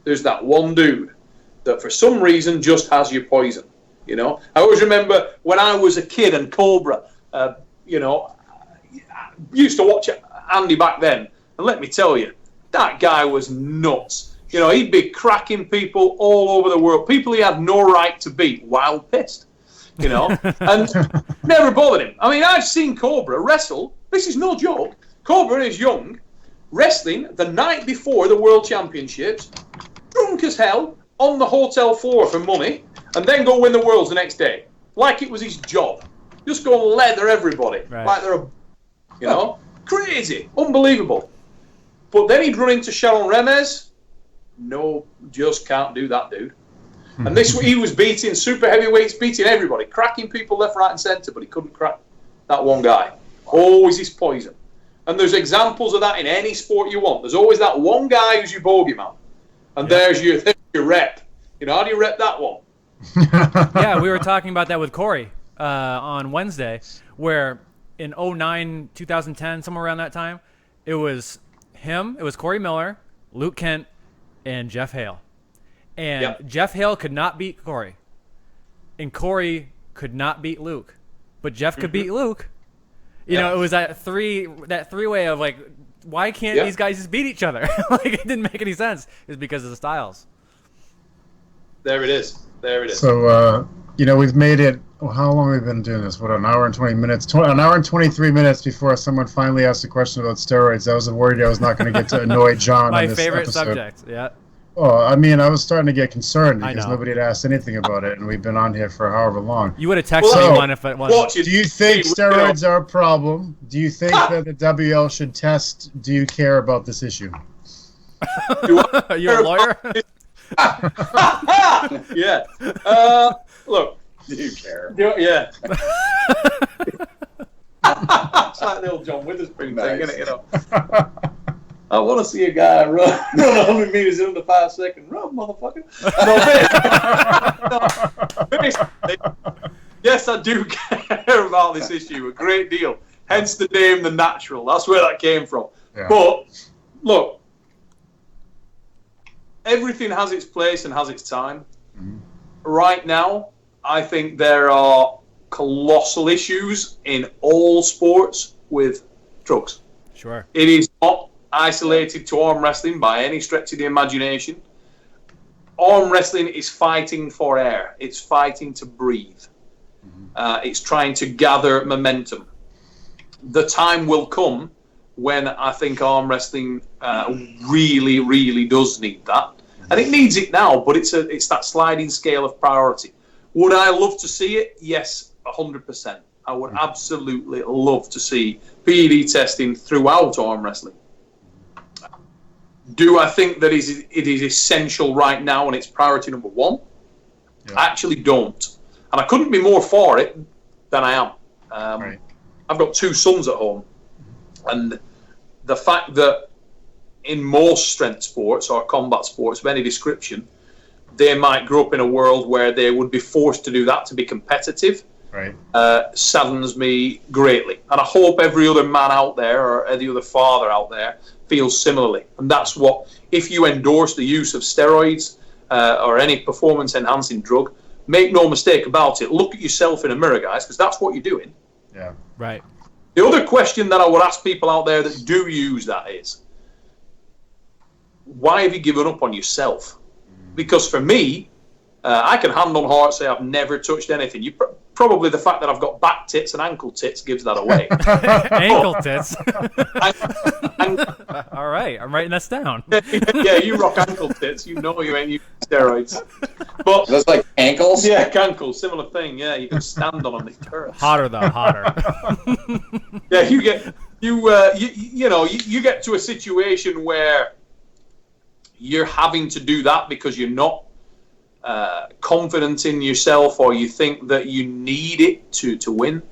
There's that one dude that for some reason just has your poison. I always remember when I was a kid and Cobra, used to watch Andy back then, and let me tell you, that guy was nuts. He'd be cracking people all over the world, people he had no right to beat, wild pissed. And never bothered him. I mean, I've seen Cobra wrestle. This is no joke. Cobra is young, wrestling the night before the World Championships, drunk as hell, on the hotel floor for money, and then go win the Worlds the next day. Like it was his job. Just go and leather everybody. Right. Like they're crazy. Unbelievable. But then he'd run into Sharon Remez. No, just can't do that, dude. And he was beating super heavyweights, beating everybody, cracking people left, right, and centre, but he couldn't crack that one guy. Always his poison. And there's examples of that in any sport you want. There's always that one guy who's your bogeyman. And there's your rep. How do you rep that one? Yeah, we were talking about that with Corey on Wednesday, where in 2009, 2010, somewhere around that time, it was him, it was Corey Miller, Luke Kent, and Jeff Hale. And Jeff Hale could not beat Corey. And Corey could not beat Luke. But Jeff could beat Luke. It was that three-way of like, why can't these guys just beat each other? Like, it didn't make any sense. It's because of the styles. There it is. So, we've made it, how long have we been doing this? What, an hour and 20 minutes? An hour and 23 minutes before someone finally asked a question about steroids. I was worried I was not going to get to annoy John My on this favorite episode. subject, yeah. Oh, I mean, I was starting to get concerned because nobody had asked anything about it, and we've been on here for however long. You would have texted me one if it wasn't. Do you think steroids are a problem? Do you think that the WL should test? Do you care about this issue? Are you a lawyer? Yeah. Look. Do you care? Yeah. It's like the old John Witherspoon thing, isn't it? I want to see a guy run 100 meters in under 5 seconds. Run, motherfucker. Yes, I do care about this issue a great deal. Hence the name The Natural. That's where that came from. Yeah. But, look, everything has its place and has its time. Mm-hmm. Right now, I think there are colossal issues in all sports with drugs. Sure. It is not isolated to arm wrestling by any stretch of the imagination. Arm wrestling is fighting for air. It's fighting to breathe. Mm-hmm. It's trying to gather momentum. The time will come when I think arm wrestling really, really does need that. And it needs it now, but it's that sliding scale of priority. Would I love to see it? Yes, 100%. I would absolutely love to see PED testing throughout arm wrestling. Do I think that it is essential right now and it's priority number one? Yeah. I actually don't. And I couldn't be more for it than I am. Right. I've got 2 sons at home. And the fact that in most strength sports or combat sports of any description, they might grow up in a world where they would be forced to do that to be competitive. Right. Saddens me greatly. And I hope every other man out there or any other father out there feels similarly. And that's what, if you endorse the use of steroids or any performance-enhancing drug, make no mistake about it. Look at yourself in a mirror, guys, because that's what you're doing. Yeah. Right. The other question that I would ask people out there that do use that is, why have you given up on yourself? Because for me, I can hand on heart say I've never touched anything. Probably the fact that I've got back tits and ankle tits gives that away. Ankle tits. And All right, I'm writing this down. yeah, you rock ankle tits. You know you ain't using steroids. But Those like ankles? yeah, ankles, similar thing. Yeah, you can stand on them. They turf. Hotter though, hotter. Yeah, you get to a situation where you're having to do that because you're not confident in yourself, or you think that you need it to win.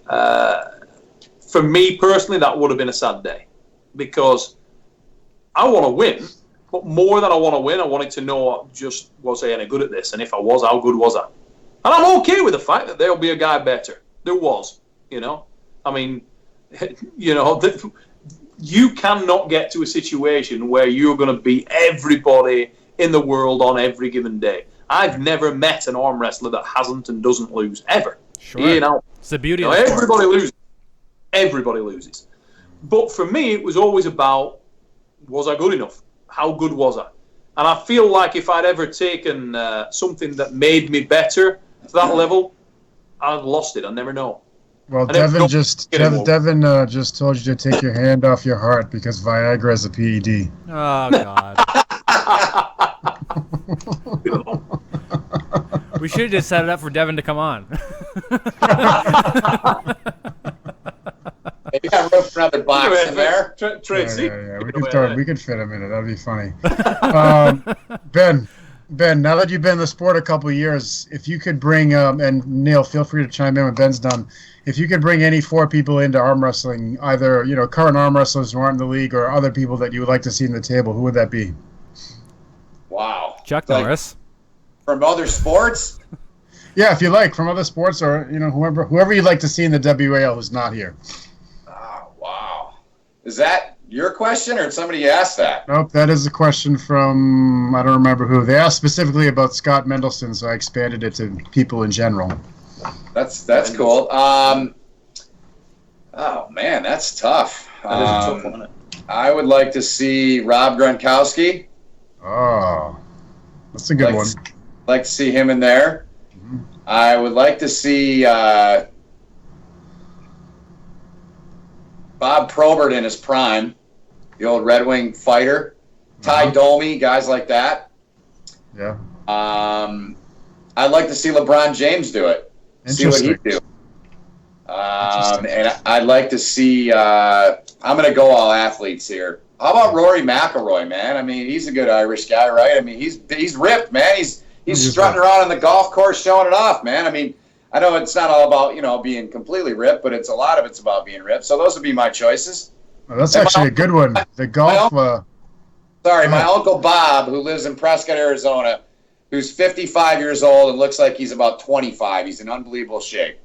For me personally, that would have been a sad day, because I want to win, but more than I want to win, I wanted to know, just was I any good at this, and if I was, how good was I? And I'm okay with the fact that there'll be a guy better. There was, I mean, you cannot get to a situation where you're going to beat everybody in the world on every given day. I've never met an arm wrestler that hasn't and doesn't lose, ever. Sure. It's the beauty of the sport. Everybody loses. Everybody loses. But for me, it was always about, was I good enough? How good was I? And I feel like if I'd ever taken something that made me better to that level, I'd lost it. I'd never know. Well, Devin just told you to take your hand off your heart because Viagra is a PED. Oh, God. We should have just set it up for Devin to come on. Maybe got room for another box in there. Yeah. We could fit him in it. That'd be funny. Ben, now that you've been in the sport a couple of years, if you could bring, and Neil, feel free to chime in when Ben's done, if you could bring any 4 people into arm wrestling, either current arm wrestlers who aren't in the league or other people that you would like to see in the table, who would that be? Wow. Chuck Norris. From other sports? Yeah, if you like, from other sports, or whoever you'd like to see in the WAL who's not here. Oh, wow. Is that your question, or did somebody ask that? Nope, that is a question from, I don't remember who. They asked specifically about Scott Mendelson, so I expanded it to people in general. That's cool. Oh, man, that's tough. That is a tough one, isn't it? I would like to see Rob Gronkowski. Oh, that's a good one. Like to see him in there. Mm-hmm. I would like to see Bob Probert in his prime, the old Red Wing fighter. Ty Domi, guys like that. Yeah. I'd like to see LeBron James do it. See what he do. And I'd like to see. I'm going to go all athletes here. How about Rory McIlroy, man? I mean, he's a good Irish guy, right? I mean, he's ripped, man. He's strutting around on the golf course, showing it off, man. I mean, I know it's not all about being completely ripped, but a lot of it's about being ripped. So those would be my choices. Well, that's actually a good one. The golf. My Uncle Bob, who lives in Prescott, Arizona, who's 55 years old and looks like he's about 25. He's in unbelievable shape.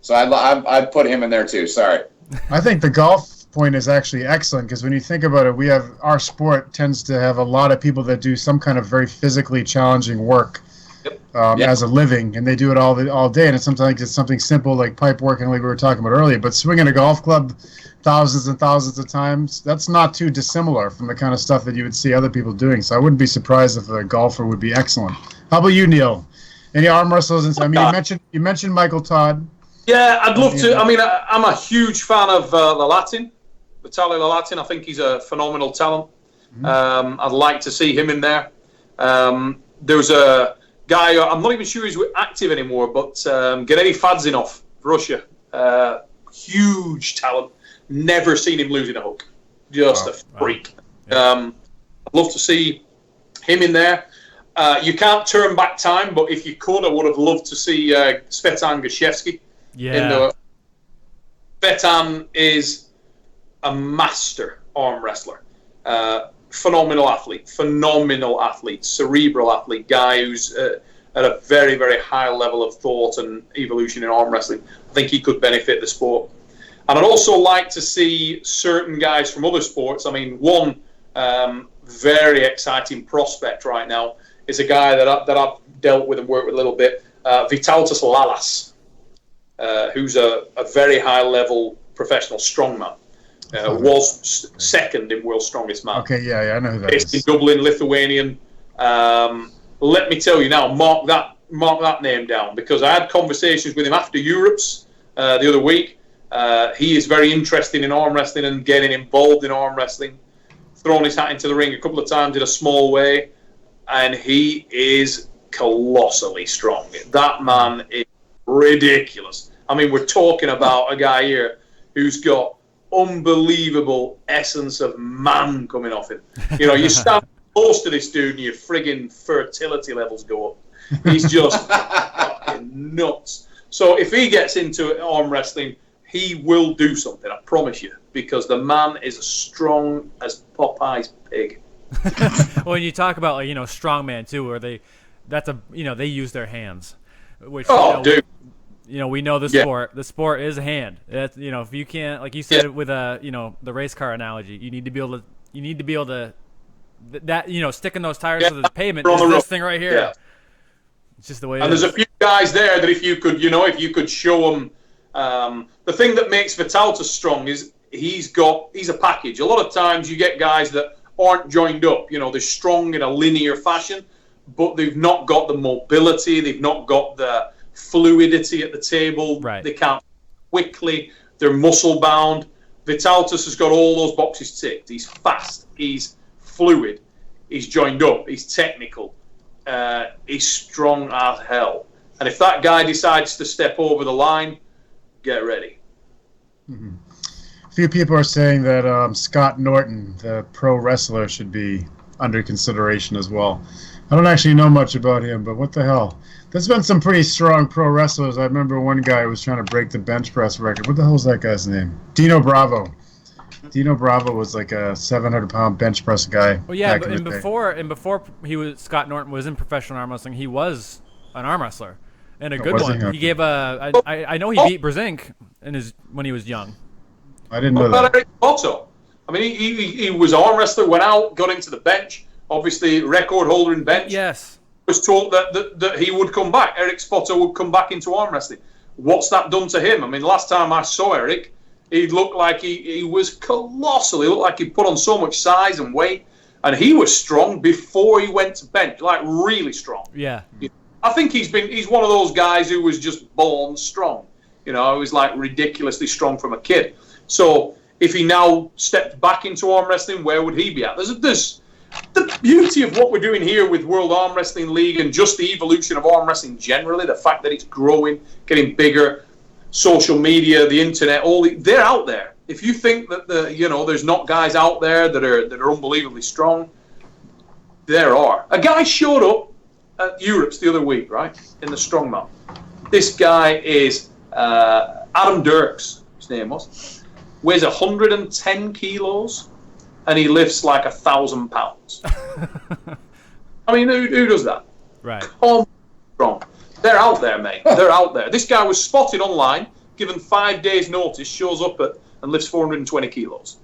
So I'd put him in there too. Sorry. I think the golf point is actually excellent, because when you think about it, our sport tends to have a lot of people that do some kind of very physically challenging work as a living, and they do it all day, and sometimes it's something simple like pipe working, like we were talking about earlier, but swinging a golf club thousands and thousands of times, that's not too dissimilar from the kind of stuff that you would see other people doing. So I wouldn't be surprised if a golfer would be excellent. How about you, Neil? Any arm wrestlers? I mean, you mentioned Michael Todd. Yeah, I'd love to. I mean, I'm a huge fan of Vitaly Lalatin. I think he's a phenomenal talent. Mm-hmm. I'd like to see him in there. There's a guy, I'm not even sure he's active anymore, but Gennady Fadzinov, Russia. Huge talent. Never seen him losing a hook. Just a freak. Yeah. I'd love to see him in there. You can't turn back time, but if you could, I would have loved to see Svetan Gashevsky. Yeah. Svetan is a master arm wrestler. Phenomenal athlete, cerebral athlete, guy who's at a very, very high level of thought and evolution in arm wrestling. I think he could benefit the sport. And I'd also like to see certain guys from other sports. I mean, one very exciting prospect right now is a guy that I've dealt with and worked with a little bit, Vytautas Lalas, who's a very high-level professional strongman. Was second in World's Strongest Man. Okay, yeah, I know who that is. Based in Dublin, Lithuanian. Let me tell you now, mark that name down, because I had conversations with him after Europe's the other week. He is very interested in arm wrestling and getting involved in arm wrestling. Thrown his hat into the ring a couple of times in a small way, and he is colossally strong. That man is ridiculous. I mean, we're talking about a guy here who's got unbelievable essence of man coming off him. You know, you stand close to this dude and your friggin' fertility levels go up. He's just fucking nuts. So if he gets into arm wrestling, he will do something, I promise you, because the man is as strong as Popeye's pig. Well, when you talk about, like, you know, strongman too, where they use their hands, which dude. You know, we know the sport. The sport is a hand. That's, you know, if you can't, like you said with the race car analogy, you need to be able to that, you know, sticking those tires to the pavement is this thing right here. Yeah. It's just the way. And there's a few guys there that if you could show them, the thing that makes Vitalta strong is he's a package. A lot of times you get guys that aren't joined up. You know, they're strong in a linear fashion, but they've not got the mobility. They've not got the fluidity at the table. Right. They can't quickly. They're muscle bound. Vitaltus has got all those boxes ticked. He's fast. He's fluid. He's joined up. He's technical. He's strong as hell. And if that guy decides to step over the line, get ready. Mm-hmm. A few people are saying that Scott Norton, the pro wrestler, should be under consideration as well. I don't actually know much about him, but what the hell? There's been some pretty strong pro wrestlers. I remember one guy who was trying to break the bench press record. What the hell is that guy's name? Dino Bravo. Dino Bravo was like a 700-pound bench press guy. Well, yeah, and before Scott Norton was in professional arm wrestling, he was an arm wrestler and a good one. He gave I know he beat Brzezinski when he was young. I didn't know that. Eric Spotto. I mean, he was an arm wrestler, went out, got into the bench. Obviously, record holder in bench. Yes. Was told that he would come back. Eric Spotto would come back into arm wrestling. What's that done to him? I mean, last time I saw Eric, he looked like he was colossal. He looked like he put on so much size and weight, and he was strong before he went to bench, like really strong. Yeah. I think he's one of those guys who was just born strong. You know, he was like ridiculously strong from a kid. So if he now stepped back into arm wrestling, where would he be at? There's the beauty of what we're doing here with World Arm Wrestling League and just the evolution of arm wrestling generally, the fact that it's growing, getting bigger, social media, the internet, they're out there. If you think that there's not guys out there that are unbelievably strong, there are. A guy showed up at Europe's the other week, right, in the strongman. This guy is Adam Dirks, his name was, weighs 110 kilos. And he lifts like 1,000 pounds. I mean, who does that? Right. Strong. They're out there, mate. They're out there. This guy was spotted online, given 5 days' notice, shows up and lifts 420 kilos.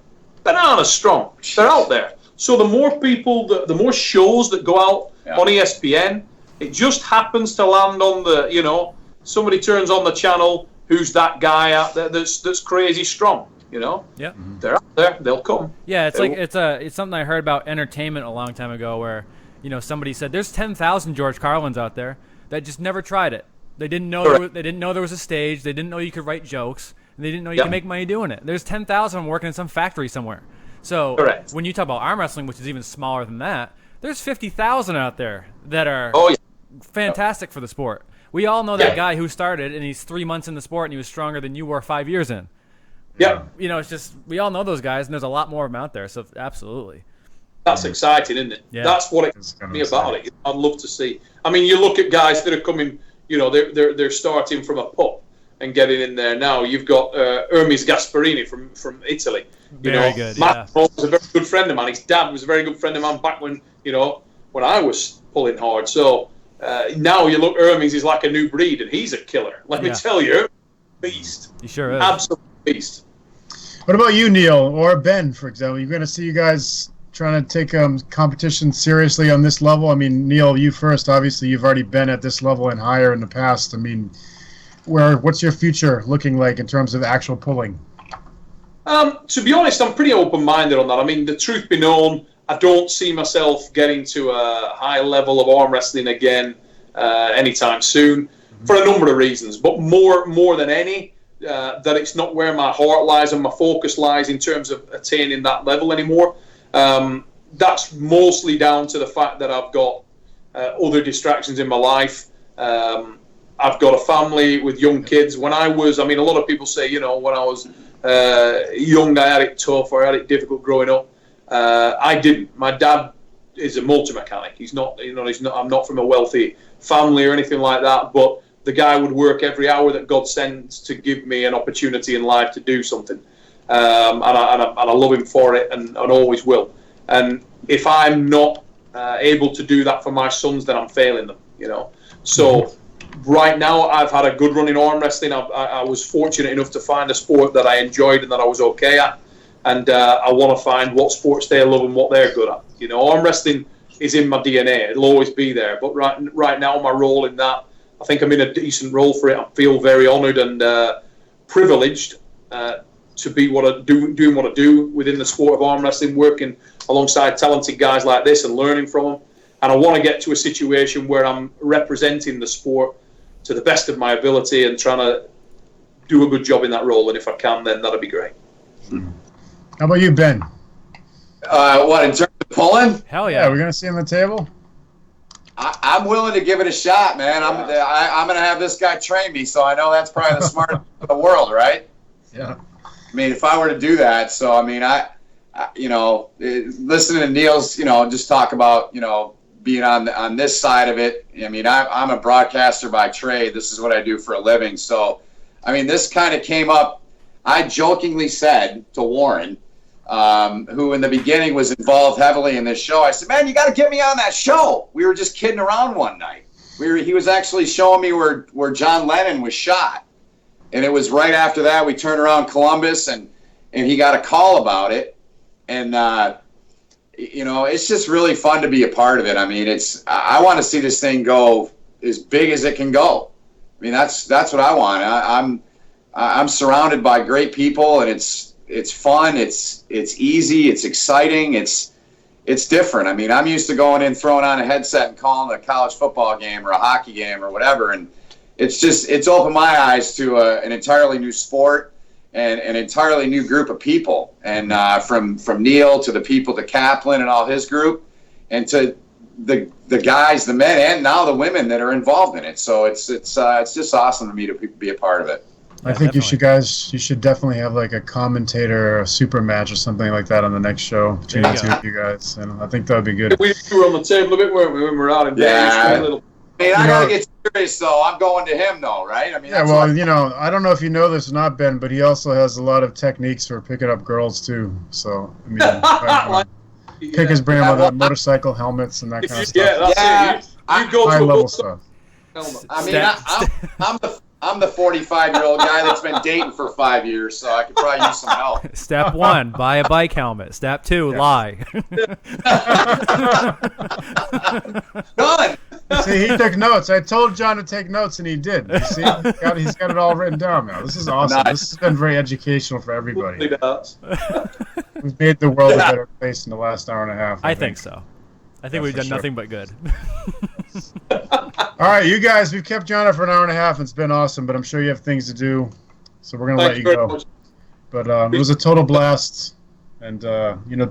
Banana strong. They're out there. So the more people, the more shows that go out on ESPN, it just happens to land on somebody turns on the channel. Who's that guy out there that's crazy strong? You know, yep. They're out there. They'll come. Yeah, it's something I heard about entertainment a long time ago, where somebody said there's 10,000 George Carlins out there that just never tried it. They didn't know there was a stage. They didn't know you could write jokes, and they didn't know you could make money doing it. There's 10,000 working in some factory somewhere. So when you talk about arm wrestling, which is even smaller than that, there's 50,000 out there that are fantastic for the sport. We all know that guy who started, and he's 3 months in the sport, and he was stronger than you were 5 years in. Yeah. It's just, we all know those guys, and there's a lot more of them out there, so absolutely. That's exciting, isn't it? Yeah. That's what excites me about it. I'd love to see. I mean, you look at guys that are coming, they're starting from a pup and getting in there now. You've got Hermes Gasparini from Italy. Very good, Matt was a very good friend of mine. His dad was a very good friend of mine back when I was pulling hard. So now you look, Hermes is like a new breed, and he's a killer. Let me tell you, beast. He sure is. Absolute beast. What about you, Neil, or Ben, for example? You're going to see you guys trying to take competition seriously on this level? I mean, Neil, you first. Obviously, you've already been at this level and higher in the past. I mean, what's your future looking like in terms of actual pulling? To be honest, I'm pretty open-minded on that. I mean, the truth be known, I don't see myself getting to a high level of arm wrestling again anytime soon, for a number of reasons. But more than any, that it's not where my heart lies and my focus lies in terms of attaining that level anymore. That's mostly down to the fact that I've got other distractions in my life. I've got a family with young kids. When I was, I mean, a lot of people say, when I was young, I had it tough or I had it difficult growing up. I didn't. My dad is a motor mechanic. He's not, I'm not from a wealthy family or anything like that, but the guy would work every hour that God sends to give me an opportunity in life to do something. And I love him for it and always will. And if I'm not able to do that for my sons, then I'm failing them, So right now, I've had a good run in arm wrestling. I was fortunate enough to find a sport that I enjoyed and that I was okay at. And I want to find what sports they love and what they're good at. Arm wrestling is in my DNA. It'll always be there. But right now, my role in that, I think I'm in a decent role for it. I feel very honoured and privileged to be doing what I do within the sport of arm wrestling, working alongside talented guys like this and learning from them. And I want to get to a situation where I'm representing the sport to the best of my ability and trying to do a good job in that role. And if I can, then that'd be great. How about you, Ben? What, in terms of pulling? Hell yeah. Yeah, we're going to see him on the table? I'm willing to give it a shot, man. I'm going to have this guy train me, so I know that's probably the smartest in the world, right? Yeah. I mean, if I were to do that, so, I mean, listening to Neil's, just talk about, being on this side of it. I mean, I'm a broadcaster by trade. This is what I do for a living. So, I mean, this kind of came up. I jokingly said to Warren, who in the beginning was involved heavily in this show, I said, man, you got to get me on that show. We were just kidding around one night. He was actually showing me where John Lennon was shot. And it was right after that we turned around Columbus and he got a call about it. And, it's just really fun to be a part of it. I mean, I want to see this thing go as big as it can go. I mean, that's what I want. I'm surrounded by great people, and it's fun. It's easy. It's exciting. It's different. I mean, I'm used to going in, throwing on a headset, and calling a college football game or a hockey game or whatever. And it's opened my eyes to an entirely new sport and an entirely new group of people. And from Neil to the people, to Kaplan and all his group, and to the guys, the men, and now the women that are involved in it. So it's just awesome to me to be a part of it. I think definitely. You should definitely have like a commentator, a super match or something like that on the next show between the two of you guys. And I think that would be good. We were on the table a bit, weren't we, when we were out in Vegas? I mean, I gotta get serious though. I'm going to him though, right? I mean, yeah. Well, I don't know if you know this or not, Ben, but he also has a lot of techniques for picking up girls too. So I mean, pick his brain about the motorcycle helmets and that kind of stuff. Yeah, that's it. You go high to level stuff. I mean, I'm the 45-year-old guy that's been dating for 5 years, so I could probably use some help. Step 1, buy a bike helmet. Step 2, lie. Done. See, he took notes. I told John to take notes, and he did. You see, he's got it all written down now. This is awesome. Nice. This has been very educational for everybody. We've made the world a better place in the last hour and a half. I think so. I think we've done nothing but good. All right, you guys, we've kept John up for an hour and a half. It's been awesome, but I'm sure you have things to do, so we're going to let you go. But it was a total blast. And,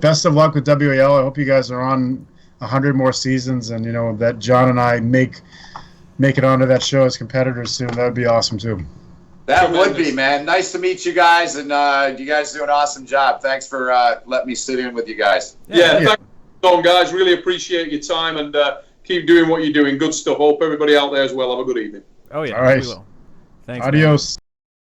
best of luck with WAL. I hope you guys are on 100 more seasons and, that John and I make it onto that show as competitors soon. That would be awesome, too. That would be, man. Nice to meet you guys, and you guys do an awesome job. Thanks for letting me sit in with you guys. Yeah. Thanks, Tom, guys. Really appreciate your time, and keep doing what you're doing. Good stuff. Hope everybody out there as well have a good evening. Oh, yeah. All right. We will. Thanks. Adios.